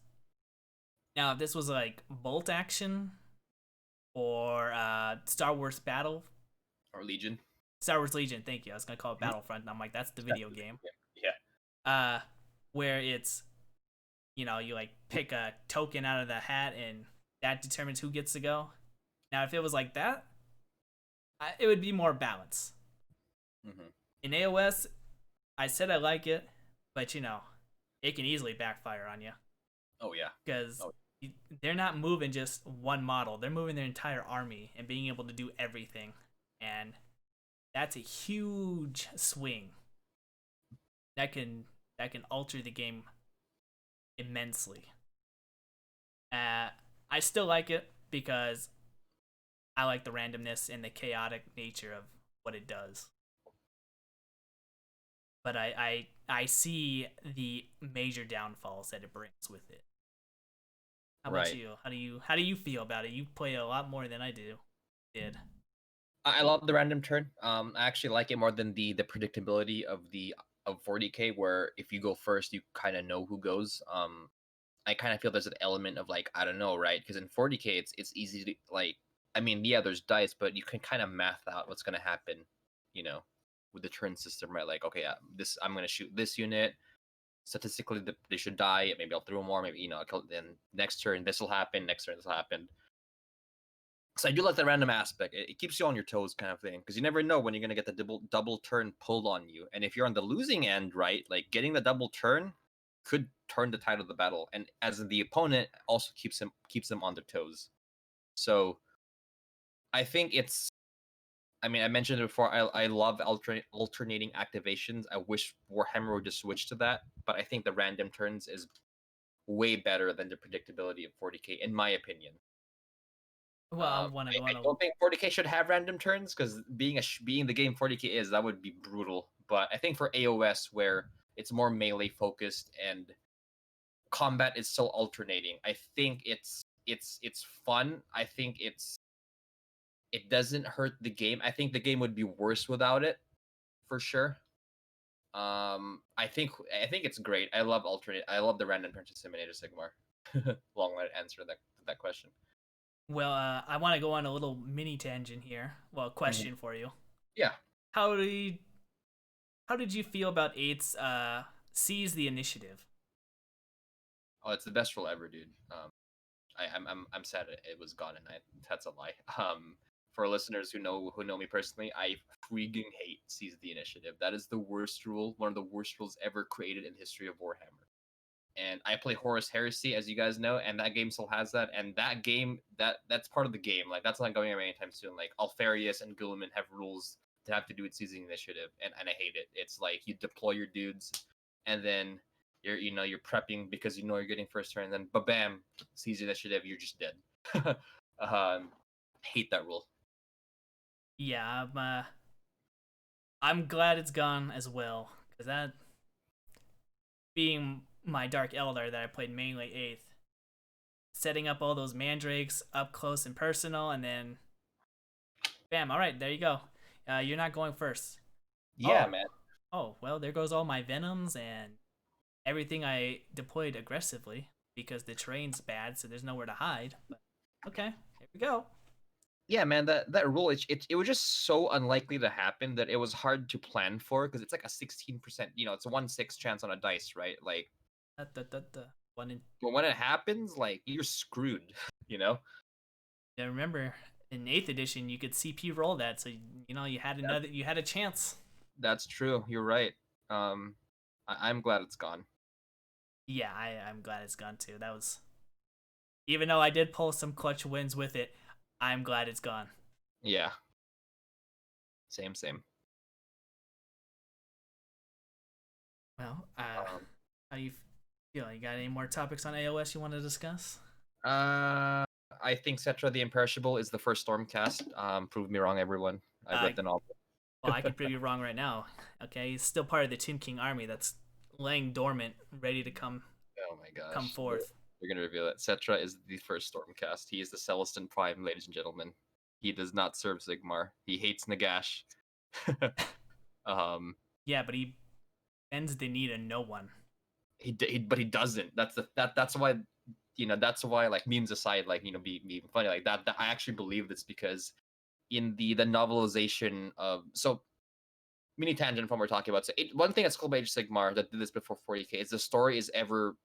Now, if this was Bolt Action or Star Wars Battle or Legion, Star Wars Legion, thank you. I was gonna call it Battlefront, and I'm like, that's the video game. Yeah. Where it's, you pick a token out of the hat, and that determines who gets to go. Now, if it was like that, it would be more balance. Mm-hmm. In AoS, I said I like it, but it can easily backfire on you. Oh yeah. Because they're not moving just one model; they're moving their entire army and being able to do everything, and that's a huge swing. That can alter the game immensely. I still like it because I like the randomness and the chaotic nature of what it does. But I see the major downfalls that it brings with it. How about Right. you? How do you feel about it? You play a lot more than I did. I love the random turn. I actually like it more than the predictability of 40k, where if you go first, you kind of know who goes. I kind of feel there's an element of like I don't know, right? Because in 40k, it's easy to like. I mean, yeah, there's dice, but you can kind of math out what's gonna happen, you know, with the turn system, right? Like, okay, this I'm gonna shoot this unit. Statistically, they should die. Maybe I'll throw more. Maybe then next turn this will happen. Next turn this will happen. So I do like the random aspect. It keeps you on your toes, kind of thing, because you never know when you're gonna get the double turn pulled on you. And if you're on the losing end, right, like getting the double turn could turn the tide of the battle, and as the opponent also keeps them on their toes. So I think it's. I mean, I mentioned it before. I love alternating activations. I wish Warhammer would just switch to that, but I think the random turns is way better than the predictability of 40k, in my opinion. Well, I want to go I on a. don't think 40k should have random turns because being the game 40k is, that would be brutal. But I think for AoS, where it's more melee focused and combat is still alternating, I think it's fun. I think it doesn't hurt the game. I think the game would be worse without it, for sure. I think it's great. I love alternate. I love the random turn system in Age of Sigmar. Long-winded answer to that question. Well, I want to go on a little mini tangent here. Well, Mhm. question for you. Yeah. How do you, how did you feel about Eight's seize the initiative? Oh, it's the best role ever, dude. I'm sad it was gone, and that's a lie. For listeners who know me personally, I freaking hate seize the initiative. That is the worst rule, one of the worst rules ever created in the history of Warhammer. And I play Horus Heresy, as you guys know, and that game still has that. And that game, that's part of the game. Like that's not going away anytime soon. Like Alfarius and Guilliman have rules that have to do with seizing initiative, and I hate it. It's like you deploy your dudes, and then you're prepping because you know you're getting first turn, and then bam, seize initiative, you're just dead. Hate that rule. Yeah, I'm glad it's gone as well because that being my Dark Elder that I played mainly eighth, setting up all those mandrakes up close and personal, and then bam, all right, there you go. You're not going first. Yeah, Oh, man. oh, well, there goes all my venoms and everything I deployed aggressively because the terrain's bad, so there's nowhere to hide. But okay, here we go. Yeah, man, that rule, it was just so unlikely to happen that it was hard to plan for because it's like a 16%, it's a 1/6 chance on a dice, right? Like, Da, da, da, da. One in, but when it happens, like you're screwed, you know? yeah, remember in eighth edition you could CP roll that, so you had That, you had a chance. that's true. You're right. Um, I'm glad it's gone. Yeah, I'm glad it's gone too. That was even though I did pull some clutch wins with it, I'm glad it's gone. Yeah, same. Well, Um, how you feel? You got any more topics on AOS you want to discuss? uh, I think Cetra the Imperishable is the first Stormcast. Prove me wrong, everyone. I Uh, read the novel. well, I could prove you wrong right now. Okay, he's still part of the Tomb King army that's laying dormant, ready to Oh my come gosh. forth. We're gonna reveal it. Cetra is the first Stormcast. He is the Celestin Prime, ladies and gentlemen. He does not serve Sigmar. He hates Nagash. um, Yeah, but he bends the knee to no one. but he doesn't. That's why that's why, like, memes aside, like, be funny like that I actually believe this because in the novelization of, so mini tangent from what we're talking about. So one thing that's cool about Age of Sigmar that did this before 40k is the story is ever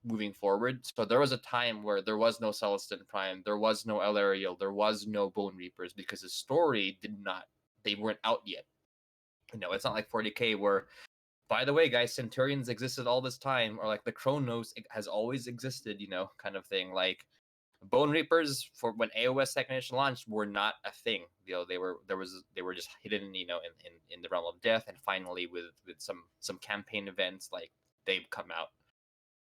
moving forward. So there was a time where there was no Celestin Prime, there was no Elariel, there was no Bone Reapers because the story they weren't out yet. It's not like 40k where, by the way, guys, Centurions existed all this time, or like the Chronos has always existed, kind of thing. Like Bone Reapers, for when AoS Second Edition launched, were not a thing. They were just hidden, in the realm of death, and finally with some campaign events, like they've come out.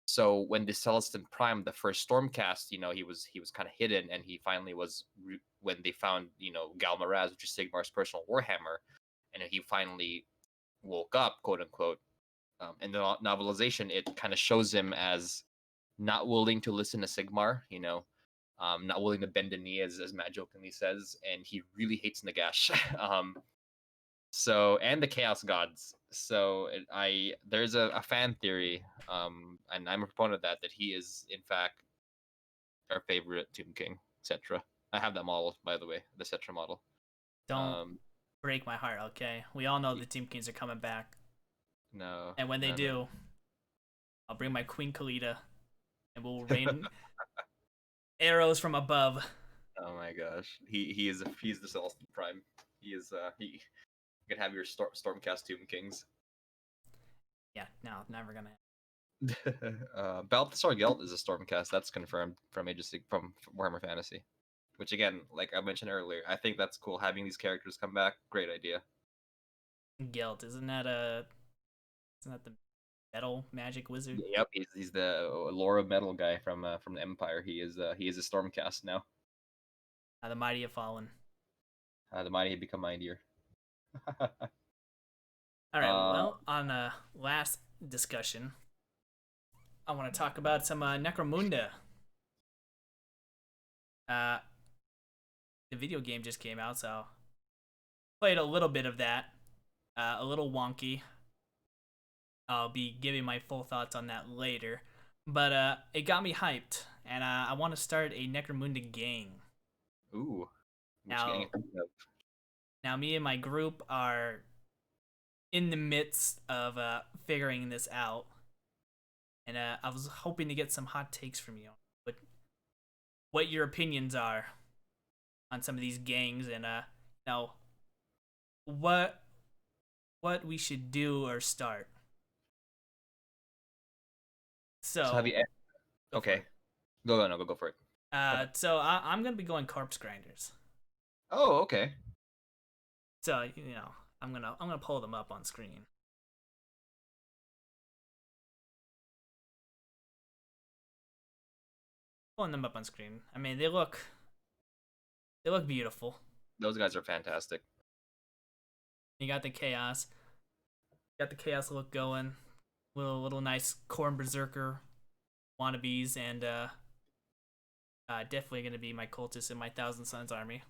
So when the Celestin Prime, the first Stormcast, he was kind of hidden, and he finally was when they found Galmaraz, which is Sigmar's personal warhammer, and he finally woke up, quote unquote. In the novelization, it kind of shows him as not willing to listen to Sigmar, not willing to bend the knee, as Matt jokingly says, and he really hates Nagash. And the Chaos Gods. So there's a fan theory, and I'm a proponent of that he is in fact our favorite Tomb King, etc. I have that model, by the way, the Cetra model. Don't break my heart, okay? We all know the Tomb Kings are coming back. No. And when they do, I'll bring my Queen Khalida, and we'll rain arrows from above. Oh my gosh, he's the Celestial Prime. He you can have your Stormcast Tomb Kings. Yeah, no, never gonna. Balthasar Gelt is a Stormcast. That's confirmed from from Warhammer Fantasy. Which again, like I mentioned earlier, I think that's cool having these characters come back. Great idea. Gelt, isn't that the metal magic wizard? Yep, he's the Laura metal guy from the Empire. He is a Stormcast now. The mighty have fallen. The mighty have become mightier. All right. Well, on last discussion, I want to talk about some Necromunda. The video game just came out, so played a little bit of that. A little wonky. I'll be giving my full thoughts on that later. But it got me hyped, and I want to start a Necromunda gang. Ooh. Now, me and my group are in the midst of figuring this out, and I was hoping to get some hot takes from you. What your opinions are on some of these gangs, and what we should do or start. So have you? Okay, go for it. So I'm gonna be going corpse grinders. Oh, okay. So I'm gonna pull them up on screen. Pulling them up on screen. I mean, they look beautiful. Those guys are fantastic. You got the chaos. Got the chaos look going. Little nice Khorne Berserker wannabes, and definitely gonna be my cultists in my Thousand Suns army.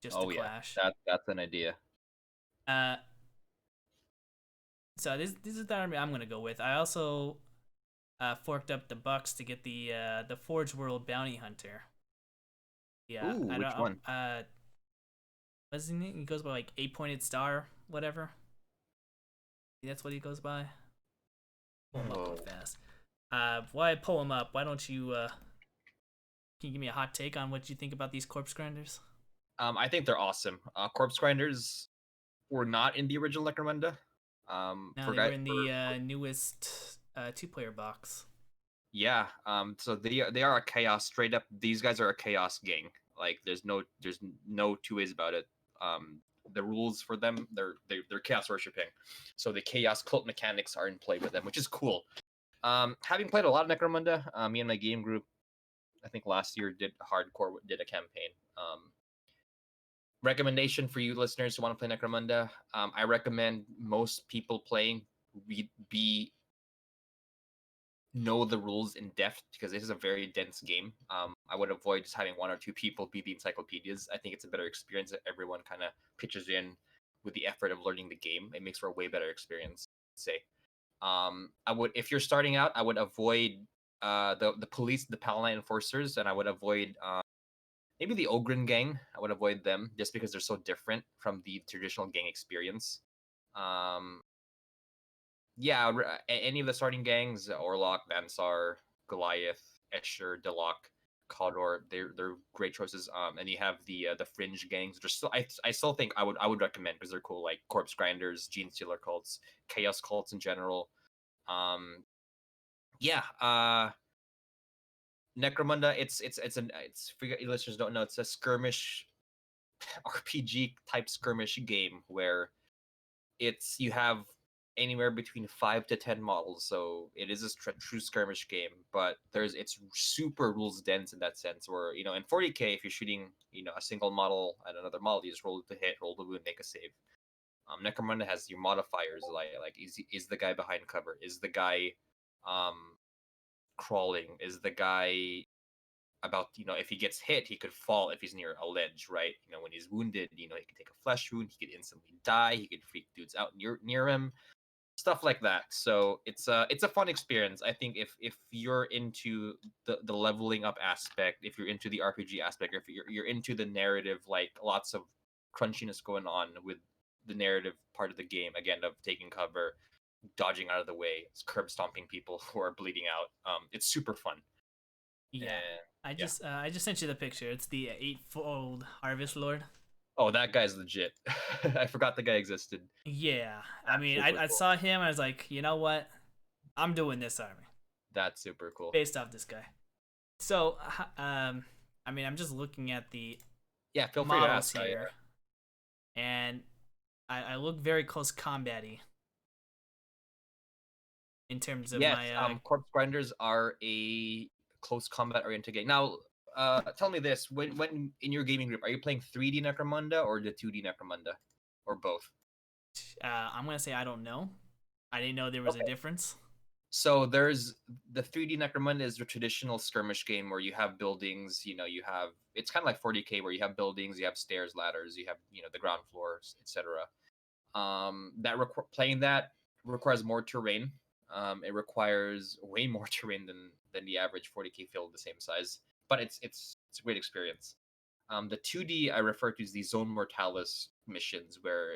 Just to clash. That's an idea. So this is the army I'm gonna go with. I also forked up the bucks to get the Forge World Bounty Hunter. Yeah. Ooh, which one? What's his name? He goes by like 8-pointed star, whatever. That's what he goes by. Pull him up real fast. While I pull him up, why don't you can you give me a hot take on what you think about these corpse grinders? I think they're awesome. Corpse grinders were not in the original Necromunda. No, they were in the newest 2-player box. Yeah. So they are a chaos straight up. These guys are a chaos gang. Like there's no two ways about it. The rules for them, they're chaos worshipping. So the chaos cult mechanics are in play with them, which is cool. Having played a lot of Necromunda, me and my game group, I think last year did a campaign. Recommendation for you listeners who want to play Necromunda, I recommend most people playing know the rules in depth, because this is a very dense game. I would avoid just having one or two people be the encyclopedias. I think it's a better experience if everyone kind of pitches in with the effort of learning the game. It makes for a way better experience, say. If you're starting out, I would avoid the police, the Paladin enforcers, and I would avoid maybe the Ogren gang. I would avoid them just because they're so different from the traditional gang experience. Yeah, any of the starting gangs, Orlok, Vansar, Goliath, Escher, Delok, Caldor, they're great choices. And you have the fringe gangs, which are still I still think I would recommend because they're cool, like Corpse Grinders, Gene Stealer cults, Chaos cults in general. Necromunda, it's for you listeners don't know, it's a skirmish RPG type skirmish game where you have anywhere between 5 to 10 models, so it is a true skirmish game, but it's super rules dense in that sense, where in 40k, if you're shooting a single model and another model, you just roll to hit, roll the wound, make a save. Necromunda has your modifiers, like is the guy behind cover, is the guy crawling, is the guy about if he gets hit, he could fall if he's near a ledge, right? When he's wounded, he can take a flesh wound, he could instantly die, he could freak dudes out near him, stuff like that. So it's a fun experience. I think if you're into the leveling up aspect, if you're into the RPG aspect, or if you're into the narrative, like lots of crunchiness going on with the narrative part of the game, again, of taking cover, dodging out of the way, curb stomping people who are bleeding out. It's super fun. Yeah. And yeah. I just sent you the picture. It's the eightfold Harvest Lord. Oh, that guy's legit. I forgot the guy existed. Yeah. I That's mean, super I cool. saw him. I was like, you know what? I'm doing this army That's super cool. based off this guy. So, I mean, I'm just looking at the Yeah, feel free to models ask. here, and I look very close combat-y in terms of Yes, my corpse grinders are a close combat oriented game. Now, tell me this: when in your gaming group, are you playing 3D Necromunda or the 2D Necromunda, or both? I'm gonna say I don't know. I didn't know there was a Okay. difference. So there's the 3D Necromunda is the traditional skirmish game where you have buildings. You have it's kind of like 40k where you have buildings, you have stairs, ladders, you have the ground floors, etc. Playing that requires more terrain. It requires way more terrain than the average 40k field the same size, but it's a great experience. The 2D I refer to as the Zone Mortalis missions, where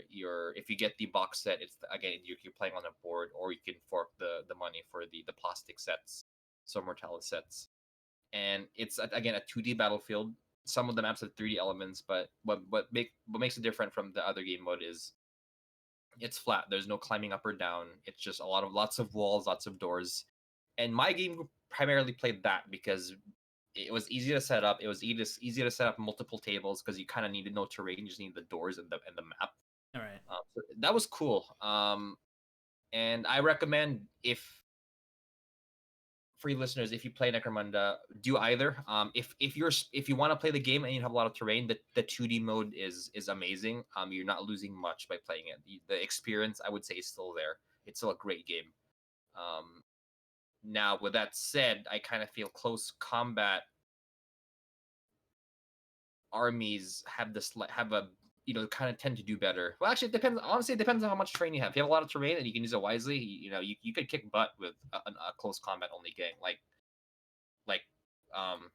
if you get the box set, again you're playing on a board, or you can fork the money for the plastic sets, Zone Mortalis sets, and it's again a 2D battlefield. Some of the maps have 3D elements, but what makes it different from the other game mode is it's flat. There's no climbing up or down. It's just lots of walls, lots of doors. And my game primarily played that because it was easy to set up. It was easy to set up multiple tables because you kind of needed no terrain. You just need the doors and the map. All right. So that was cool. And I recommend for you listeners, if you play Necromunda, do either. If you want to play the game and you have a lot of terrain, the 2D mode is amazing. You're not losing much by playing it. The experience, I would say, is still there. It's still a great game. Now, with that said, I kind of feel close combat armies have a kind of tend to do better. Well, actually, it depends. Honestly, it depends on how much terrain you have. If you have a lot of terrain and you can use it wisely, you could kick butt with a close combat only game like um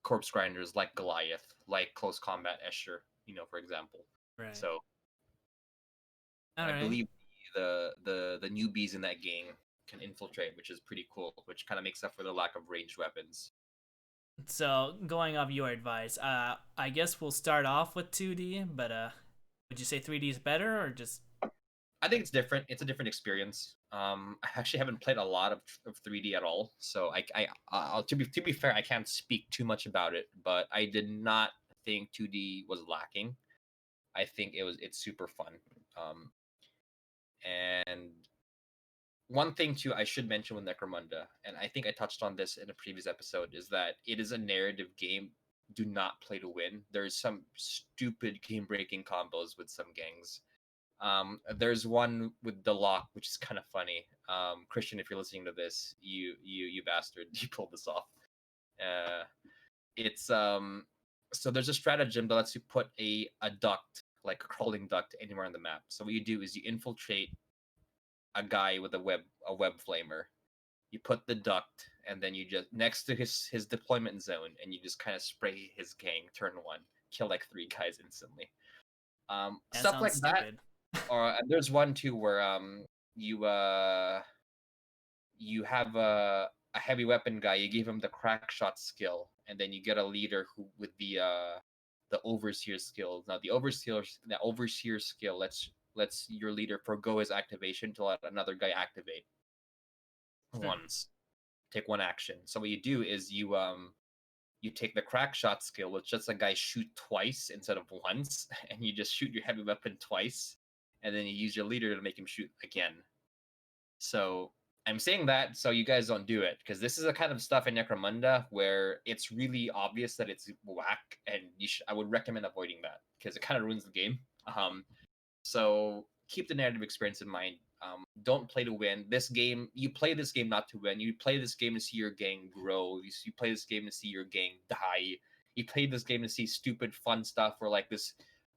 corpse grinders, like Goliath, like close combat Escher, for example. Right. So All I right. believe the newbies in that game can infiltrate, which is pretty cool, which kind of makes up for the lack of ranged weapons. So going off your advice, I guess we'll start off with 2D, but would you say 3D is better or just? I think it's different. It's a different experience. I actually haven't played a lot of 3D at all, so to be fair, I can't speak too much about it. But I did not think 2D was lacking. I think it's super fun. And one thing too I should mention with Necromunda, and I think I touched on this in a previous episode, is that it is a narrative game. Do not play to win. There's some stupid game breaking combos with some gangs. There's one with the lock, which is kind of funny. Christian, if you're listening to this, you bastard, you pulled this off. It's So there's a stratagem that lets you put a duct, like a crawling duct, anywhere on the map. So what you do is you infiltrate a guy with a web flamer. You put the duct, and then you just next to his deployment zone, and you just kind of spray his gang. Turn one, kill like 3 guys instantly. That Stuff sounds like that. stupid. Or and there's one too where you you have a heavy weapon guy. You give him the crack shot skill, and then you get a leader who with the overseer skill. Now the overseer skill lets your leader forgo his activation to let another guy activate once. Take one action. So what you do is you take the crack shot skill, which lets a guy shoot twice instead of once, and you just shoot your heavy weapon twice, and then you use your leader to make him shoot again. So I'm saying that so you guys don't do it, because this is the kind of stuff in Necromunda where it's really obvious that it's whack, and I would recommend avoiding that because it kind of ruins the game. So keep the narrative experience in mind. Don't play to win. This game, you play this game not to win. You play this game to see your gang grow. You play this game to see your gang die. You play this game to see stupid fun stuff where like this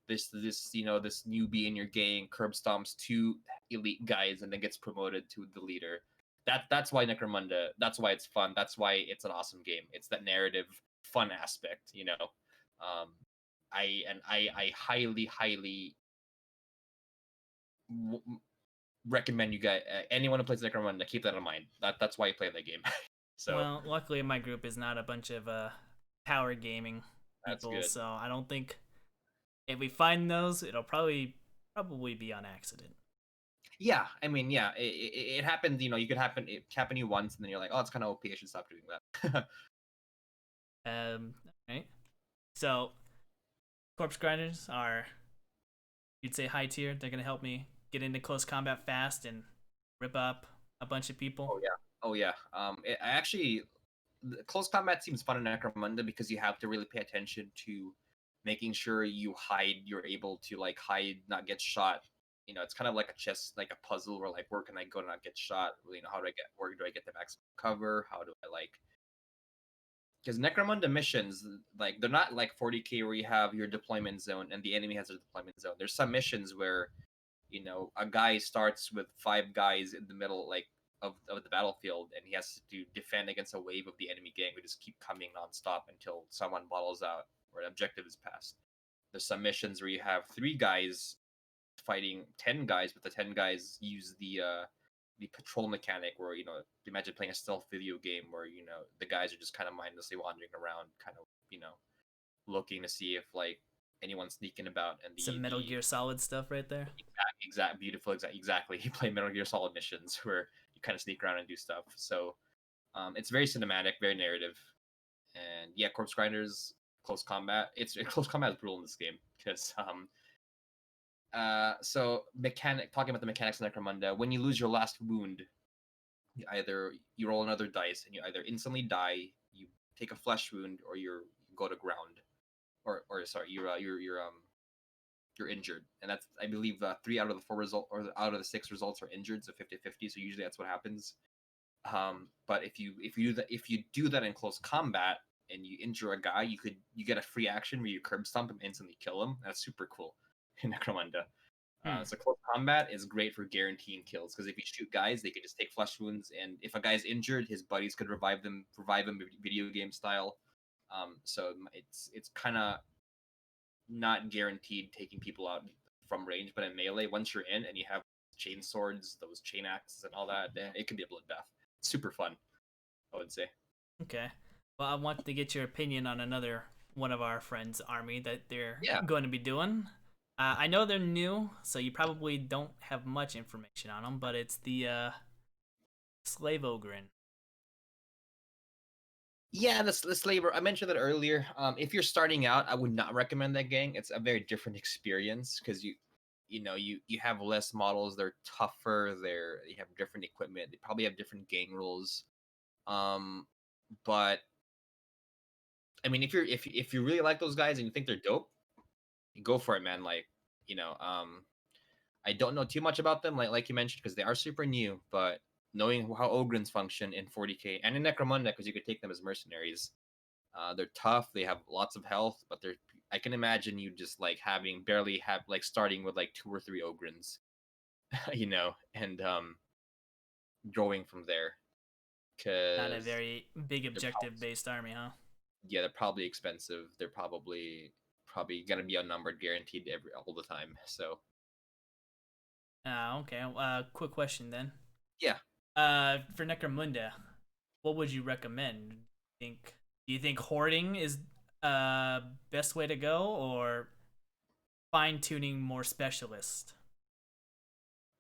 this newbie in your gang curb stomps two elite guys and then gets promoted to the leader. That's why Necromunda. That's why it's fun. That's why it's an awesome game. It's that narrative fun aspect. I highly recommend you guys, anyone who plays Necromunda, keep that in mind. That's why you play that game. So Well, luckily my group is not a bunch of power gaming that's people, good. so I don't think if we find those, it'll probably be on accident. Yeah, I mean, yeah, it happens. You could happen. It happened to you once, and then you're like, oh, it's kind of OP. I should stop doing that. Right. So, corpse grinders are, you'd say, high tier. They're gonna help me get into close combat fast and rip up a bunch of people. Oh yeah. Oh yeah. Actually, close combat seems fun in Necromunda because you have to really pay attention to making sure you hide. You're able to like hide, not get shot. It's kind of like a chess, like a puzzle where like, where can I go to not get shot? Where do I get the maximum cover? How do I like? Because Necromunda missions, like they're not like 40k where you have your deployment zone and the enemy has their deployment zone. There's some missions where a guy starts with 5 guys in the middle, like of the battlefield, and he has to defend against a wave of the enemy gang who just keep coming nonstop until someone bottles out or an objective is passed. There's some missions where you have 3 guys fighting 10 guys, but the 10 guys use the patrol mechanic where imagine playing a stealth video game where the guys are just kind of mindlessly wandering around, kind of looking to see if like anyone's sneaking about, and Some Metal Gear Solid stuff right there. Exactly. You play Metal Gear Solid missions where you kind of sneak around and do stuff. So it's very cinematic, very narrative, and yeah, corpse grinders, close combat. Close combat is brutal in this game because so talking about the mechanics of Necromunda, when you lose your last wound, you roll another dice and you either instantly die, you take a flesh wound, or you go to ground, or sorry, you're injured, and that's, I believe, 3 out of the 4 result, or out of the 6 results are injured, so 50-50. So usually that's what happens. But if you do that in close combat and you injure a guy, you get a free action where you curb stomp him, instantly kill him. That's super cool in Necromunda. So close combat is great for guaranteeing kills, because if you shoot guys, they can just take flesh wounds, and if a guy's injured, his buddies could revive him video game style. So it's kind of not guaranteed taking people out from range, but in melee, once you're in and you have chain swords, those chain axes and all that, then it can be a bloodbath. Super fun, I would say. Okay. Well, I want to get your opinion on another one of our friends' army that they're Yeah. going to be doing. I know they're new, so you probably don't have much information on them, but it's the Slave Ogryn. Yeah, the slaver. I mentioned that earlier. If you're starting out, I would not recommend that gang. It's a very different experience because you have less models. They're tougher. You have different equipment. They probably have different gang rules. But I mean, if you really like those guys and you think they're dope, go for it, man. Like, I don't know too much about them, like you mentioned, because they are super new. But knowing how Ogryns function in 40k and in Necromunda, because you could take them as mercenaries, they're tough. They have lots of health, but I can imagine you just like starting with like 2 or 3 Ogryns, and growing from there. Not a Because very big objective-based army, huh? yeah, they're probably expensive. They're probably gonna be outnumbered, guaranteed all the time. So Okay. Quick question then. yeah. For Necromunda, what would you recommend? Do you think hoarding is best way to go, or fine tuning more specialist?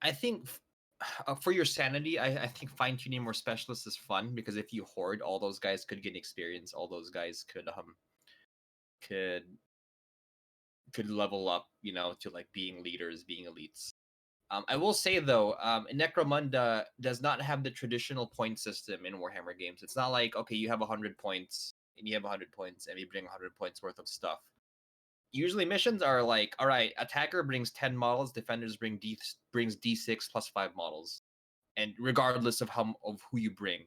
I think for your sanity, I think fine tuning more specialists is fun, because if you hoard, all those guys could get experience. All those guys could level up, to like being leaders, being elites. I will say though, Necromunda does not have the traditional point system in Warhammer games. It's not like, okay, you have 100 points and you have 100 points and you bring 100 points worth of stuff. Usually missions are like, all right, attacker brings 10 models, defenders brings D6 plus 5 models, and regardless of who you bring.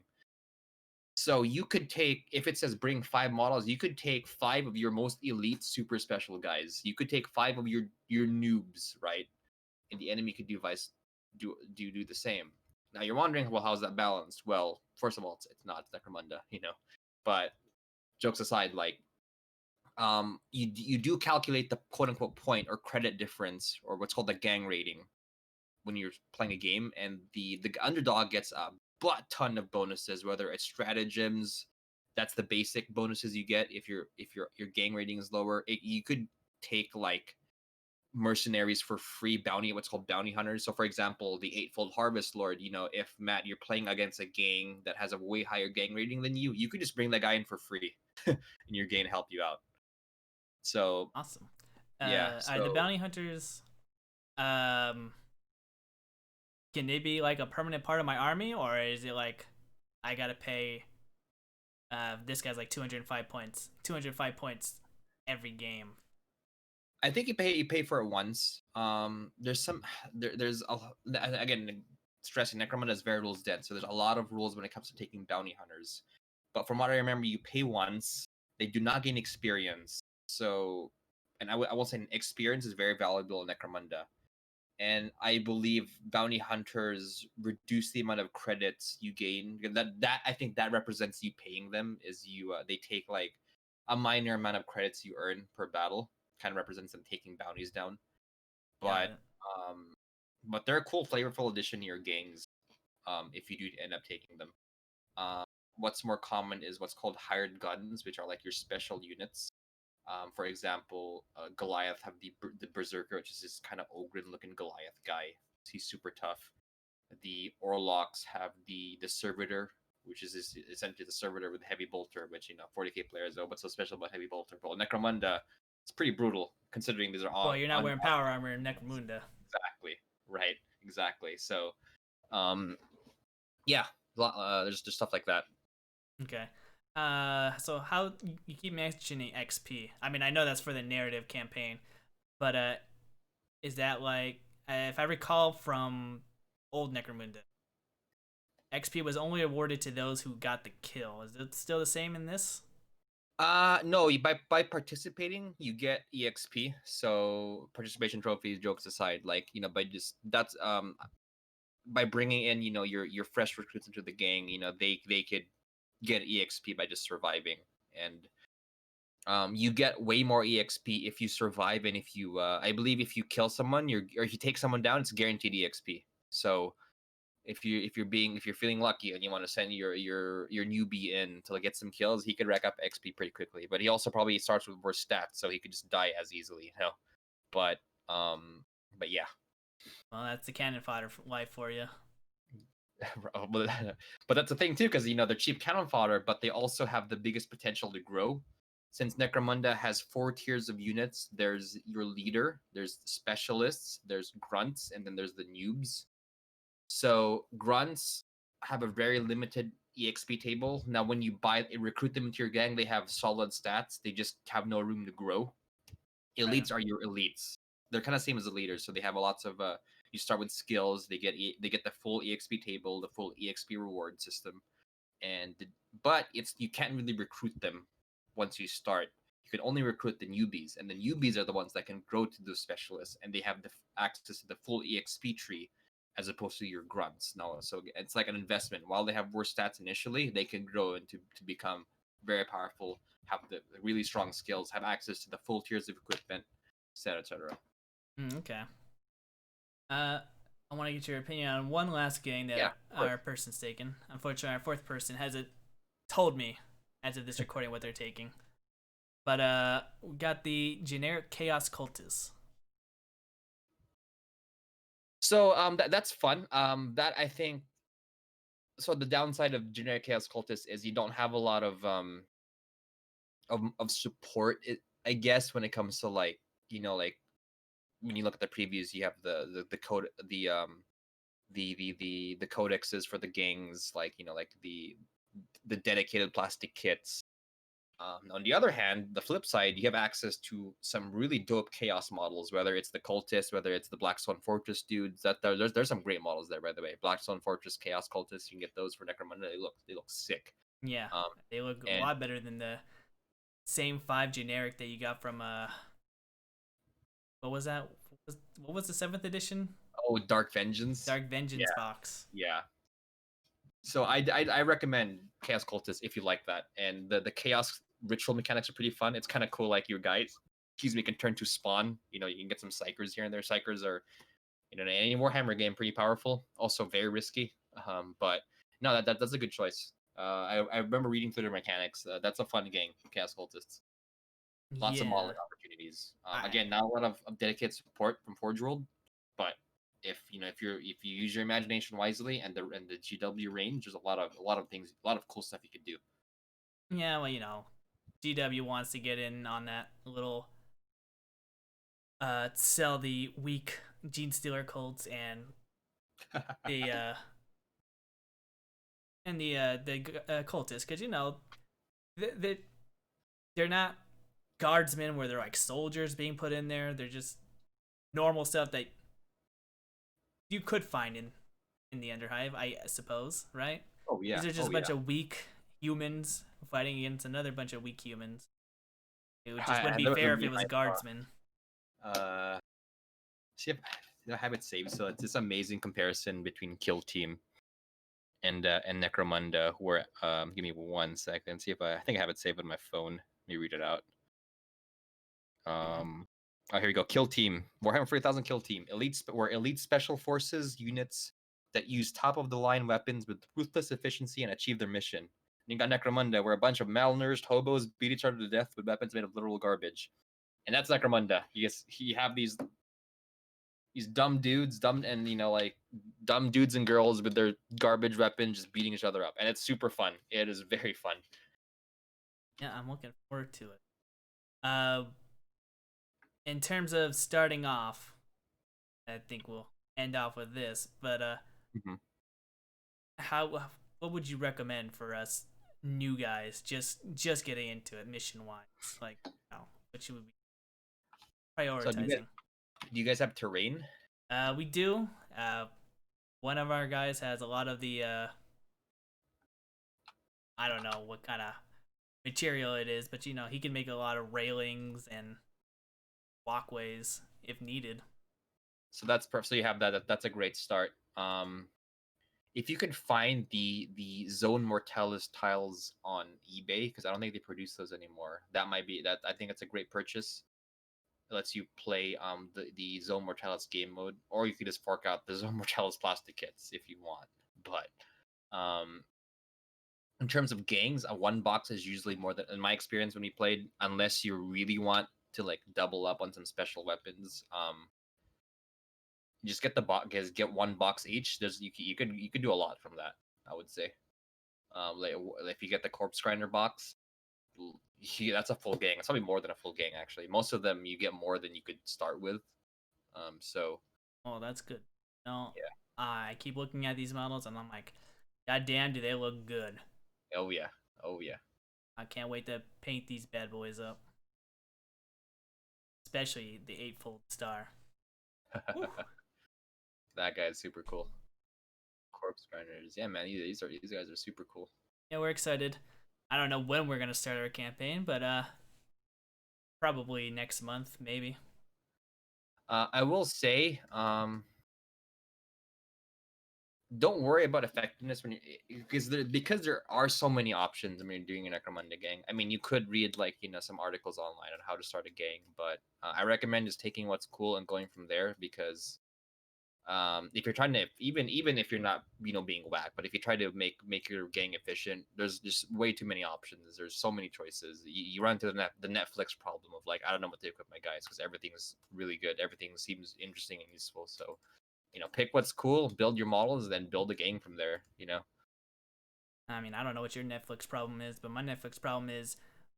So you could take, if it says bring 5 models, you could take 5 of your most elite super special guys. You could take 5 of your noobs, right? And the enemy could do the same. Now you're wondering, well, how's that balanced? Well, first of all, it's not, it's Necromunda, But jokes aside, like, you do calculate the quote unquote point or credit difference, or what's called the gang rating, when you're playing a game, and the underdog gets a butt ton of bonuses, whether it's stratagems. That's the basic bonuses you get if your gang rating is lower. You could take like mercenaries for free, what's called bounty hunters. So for example, the Eightfold Harvest Lord, if Matt, you're playing against a gang that has a way higher gang rating than you could just bring that guy in for free and your gang help you out. So Awesome. yeah, Are the so bounty hunters, can they be like a permanent part of my army, or is it like I gotta pay? This guy's like 205 points. 205 points every game. I think you pay for it once. There's some there's again, stressing, Necromunda is very rules dense, so there's a lot of rules when it comes to taking bounty hunters. But from what I remember, you pay once. They do not gain experience. So, and I will say experience is very valuable in Necromunda. And I believe bounty hunters reduce the amount of credits you gain. That I think that represents you paying them. Is they take like a minor amount of credits you earn per battle, kind of represents them taking bounties down. Got But it. um, but they're a cool, flavorful addition to your gangs. If you do end up taking them. Um, what's more common is what's called hired guns, which are like your special units. For example, Goliath have the Berserker, which is this kind of Ogryn-looking Goliath guy. He's super tough. The Orlocks have the Servitor, which is essentially the Servitor with Heavy Bolter, which 40k players know. What's so special about Heavy Bolter? Well, Necromunda, it's pretty brutal considering these are Well, you're not wearing power armor in Necromunda. exactly right, exactly. So, yeah, there's just stuff like that. Okay. So how you keep mentioning XP? I mean, I know that's for the narrative campaign, but is that like, if I recall from old Necromunda, XP was only awarded to those who got the kill. Is it still the same in this? No, by participating, you get EXP. So participation trophies, jokes aside, like by just that's by bringing in your fresh recruits into the gang, they could get EXP by just surviving, and you get way more EXP if you survive, and if you I believe if you kill someone, or if you take someone down, it's guaranteed EXP. So if you're feeling lucky and you want to send your newbie in to get some kills, he could rack up XP pretty quickly. But he also probably starts with worse stats, so he could just die as easily. But um, but yeah. Well, that's the cannon fodder life for you. But that's the thing too, because they're cheap cannon fodder, but they also have the biggest potential to grow. Since Necromunda has 4 tiers of units, there's your leader, there's specialists, there's grunts, and then there's the noobs. So grunts have a very limited EXP table. Now, when you recruit them into your gang, they have solid stats. They just have no room to grow. Right. Elites are your elites. They're kind of same as the leaders, so they have lots of. You start with skills. They get the full EXP table, the full EXP reward system, but you can't really recruit them once you start. You can only recruit the newbies, and the newbies are the ones that can grow to those specialists, and they have the access to the full EXP tree as opposed to your grunts. No, so it's like an investment. While they have worse stats initially, they can grow into to become very powerful, have the really strong skills, have access to the full tiers of equipment, etc., etc. Okay. I want to get your opinion on one last game Yeah, that of course. our person's taken. Unfortunately, our fourth person hasn't told me as of this recording what they're taking. But we got the generic Chaos Cultist. So that's fun. That I think. So the downside of generic Chaos Cultist is you don't have a lot of support. I guess when it comes to like when you look at the previews, you have the code the codexes for the gangs, like like the dedicated plastic kits. On the other hand, the flip side, you have access to some really dope chaos models, whether it's the cultists, whether it's the Blackstone Fortress dudes. There's some great models there, by the way. Blackstone Fortress Chaos Cultists, you can get those for Necromunda. They look sick. Yeah, Um, they look a and lot better than the same 5 generic that you got from what was that? What was the 7th edition? oh, Dark Vengeance. Dark Vengeance Yeah, box. yeah. So I recommend Chaos Cultists if you like that, and the Chaos ritual mechanics are pretty fun. It's kind of cool, like your guys, excuse me, can turn to spawn. You can get some psychers here and there. Psychers are in any Warhammer game pretty powerful. Also very risky. But no, that's a good choice. I remember reading through the mechanics. That's a fun game, Chaos Cultists. Lots of Yeah. modeling opportunities. I Again, not a lot of dedicated support from Forge World, but if you use your imagination wisely and the GW range, there's a lot of things, a lot of cool stuff you could do. yeah, well, GW wants to get in on that little sell the weak Gene Stealer cults the uh the cultists, because they they're not guardsmen where they're like soldiers being put in there. They're just normal stuff that you could find in the Underhive, I suppose, right? Oh yeah, These are just oh a yeah. bunch of weak humans fighting against another bunch of weak humans. It just I wouldn't be never fair if really it was guardsmen. see if I have it saved. So it's this amazing comparison between Kill Team and Necromunda. Where give me 1 second. See if I think I have it saved on my phone. Let me read it out. Oh, here we go. Kill Team. Warhammer 40,000 Kill Team. Elite special forces units that use top of the line weapons with ruthless efficiency and achieve their mission. And you got Necromunda, where a bunch of malnourished hobos beat each other to death with weapons made of literal garbage. And that's Necromunda. You have these dumb dudes, like dumb dudes and girls with their garbage weapons just beating each other up. And it's super fun. It is very fun. Yeah, I'm looking forward to it. In terms of starting off, I think we'll end off with this. But Mm-hmm. how what would you recommend for us new guys just getting into it mission wise? Like, what you would be So prioritizing? do you guys have terrain? We do. One of our guys has a lot of the I don't know what kind of material it is, but he can make a lot of railings and walkways if needed. So that's perfect. So you have that. That's a great start. If you could find the Zone Mortalis tiles on eBay, because I don't think they produce those anymore, that might be that. I think it's a great purchase. It lets you play the Zone Mortalis game mode, or you could just fork out the Zone Mortalis plastic kits if you want. But in terms of gangs, a one box is usually more than, in my experience when we played, unless you really want to like double up on some special weapons. Just get the box, get one box each. You could do a lot from that, I would say. Like if you get the corpse grinder box, that's a full gang. It's probably more than a full gang actually. Most of them you get more than you could start with. So Oh, that's good. No, yeah. I keep looking at these models and I'm like, God damn, do they look good? Oh yeah. Oh yeah. I can't wait to paint these bad boys up, especially the eightfold star. Whew. That guy is super cool. Corpse grinders. Yeah, man. These guys are super cool. Yeah, we're excited. I don't know when we're gonna start our campaign, but probably next month, maybe. I will say, don't worry about effectiveness when you because there are so many options when you're doing an Necromunda gang. I mean, you could read like some articles online on how to start a gang, but I recommend just taking what's cool and going from there because if you're trying to even if you're not being whacked, but if you try to make your gang efficient, there's just way too many options. There's so many choices. You run into the Netflix problem of like I don't know what to equip my guys because everything's really good. Everything seems interesting and useful. So pick what's cool, build your models, then build a gang from there. I mean, I don't know what your Netflix problem is, but my Netflix problem is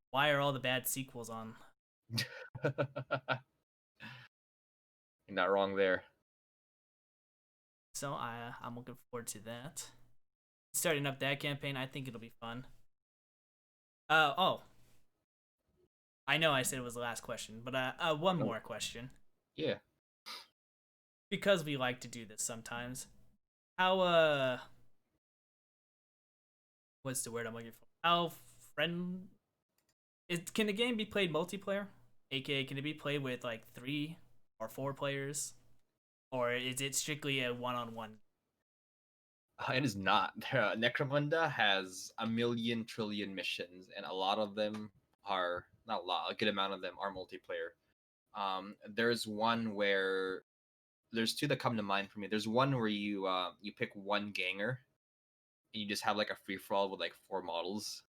why are all the bad sequels on? You're not wrong there. So I'm looking forward to that. Starting up that campaign, I think it'll be fun. Oh, I know I said it was the last question, but one more question. Yeah. Because we like to do this sometimes. How what's the word I'm looking for? How can the game be played multiplayer? AKA, can it be played with like 3 or 4 players, or is it strictly a one-on-one? It is not. Necromunda has a million trillion missions, and a lot of them are not a lot. A good amount of them are multiplayer. There's one where there's 2 that come to mind for me. There's one where you pick one ganger, and you just have like a free for all with like 4 models.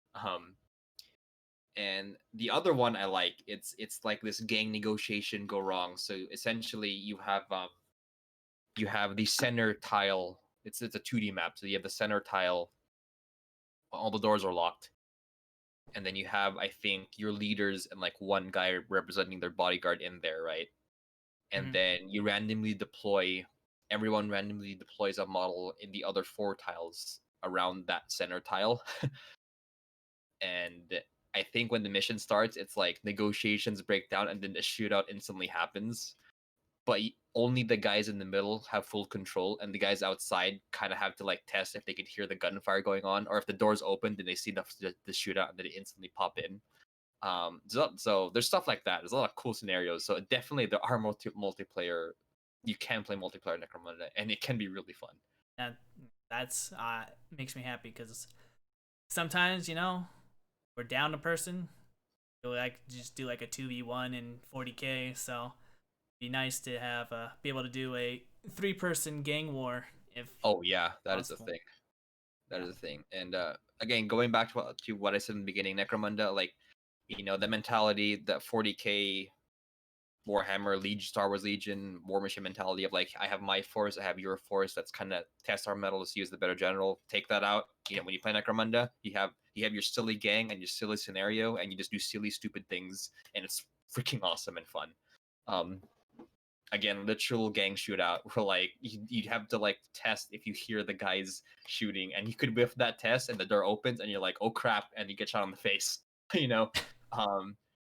And the other one I like. It's like this gang negotiation go wrong. So essentially, you have the center tile. It's a 2D map, so you have the center tile. All the doors are locked, and then you have, I think, your leaders and like one guy representing their bodyguard in there, right? And Mhm. then you randomly deploy. Everyone randomly deploys a model in the other 4 tiles around that center tile. And I think when the mission starts, it's like negotiations break down, and then the shootout instantly happens. But only the guys in the middle have full control, and the guys outside kind of have to like test if they could hear the gunfire going on, or if the doors open, then they see the shootout and then they instantly pop in. So there's stuff like that. There's a lot of cool scenarios. So definitely there are multiplayer. You can play multiplayer Necromunda, and it can be really fun. That's makes me happy because sometimes we're down a person. We'll like just do like a 2v1 in 40k. So it'd be nice to have be able to do a 3-person gang war if Oh yeah, that is a possible. thing. That Yeah. is a thing. And again, going back to what I said in the beginning, Necromunda, like the mentality that 40k Warhammer Legion, Star Wars Legion, War Machine mentality of like, I have my force, I have your force. That's kind of test our metal to see who's the better general. Take that out. When you play Necromunda, you have your silly gang and your silly scenario, and you just do silly, stupid things, and it's freaking awesome and fun. Um, Again, literal gang shootout where like you have to like test if you hear the guys shooting, and you could whiff that test, and the door opens, and you're like, oh crap, and you get shot on the face. you know,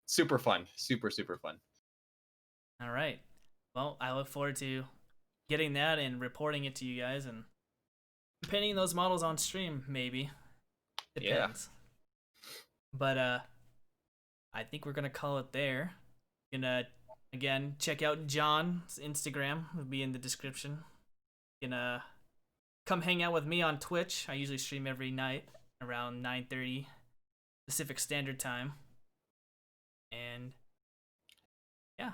super fun, super fun. All right. Well, I look forward to getting that and reporting it to you guys and painting those models on stream. Maybe Yeah. depends. But I think we're gonna call it there. Gonna again check out John's Instagram. It'll be in the description. Gonna come hang out with me on Twitch. I usually stream every night around 9:30 Pacific Standard Time. And yeah,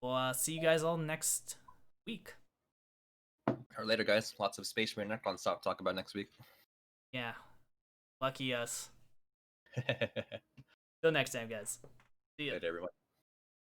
we'll see you guys all next week. Or later, guys. Lots of space we're not gonna stop talk about next week. Yeah, lucky us. Till next time, guys. See ya. Later, everyone.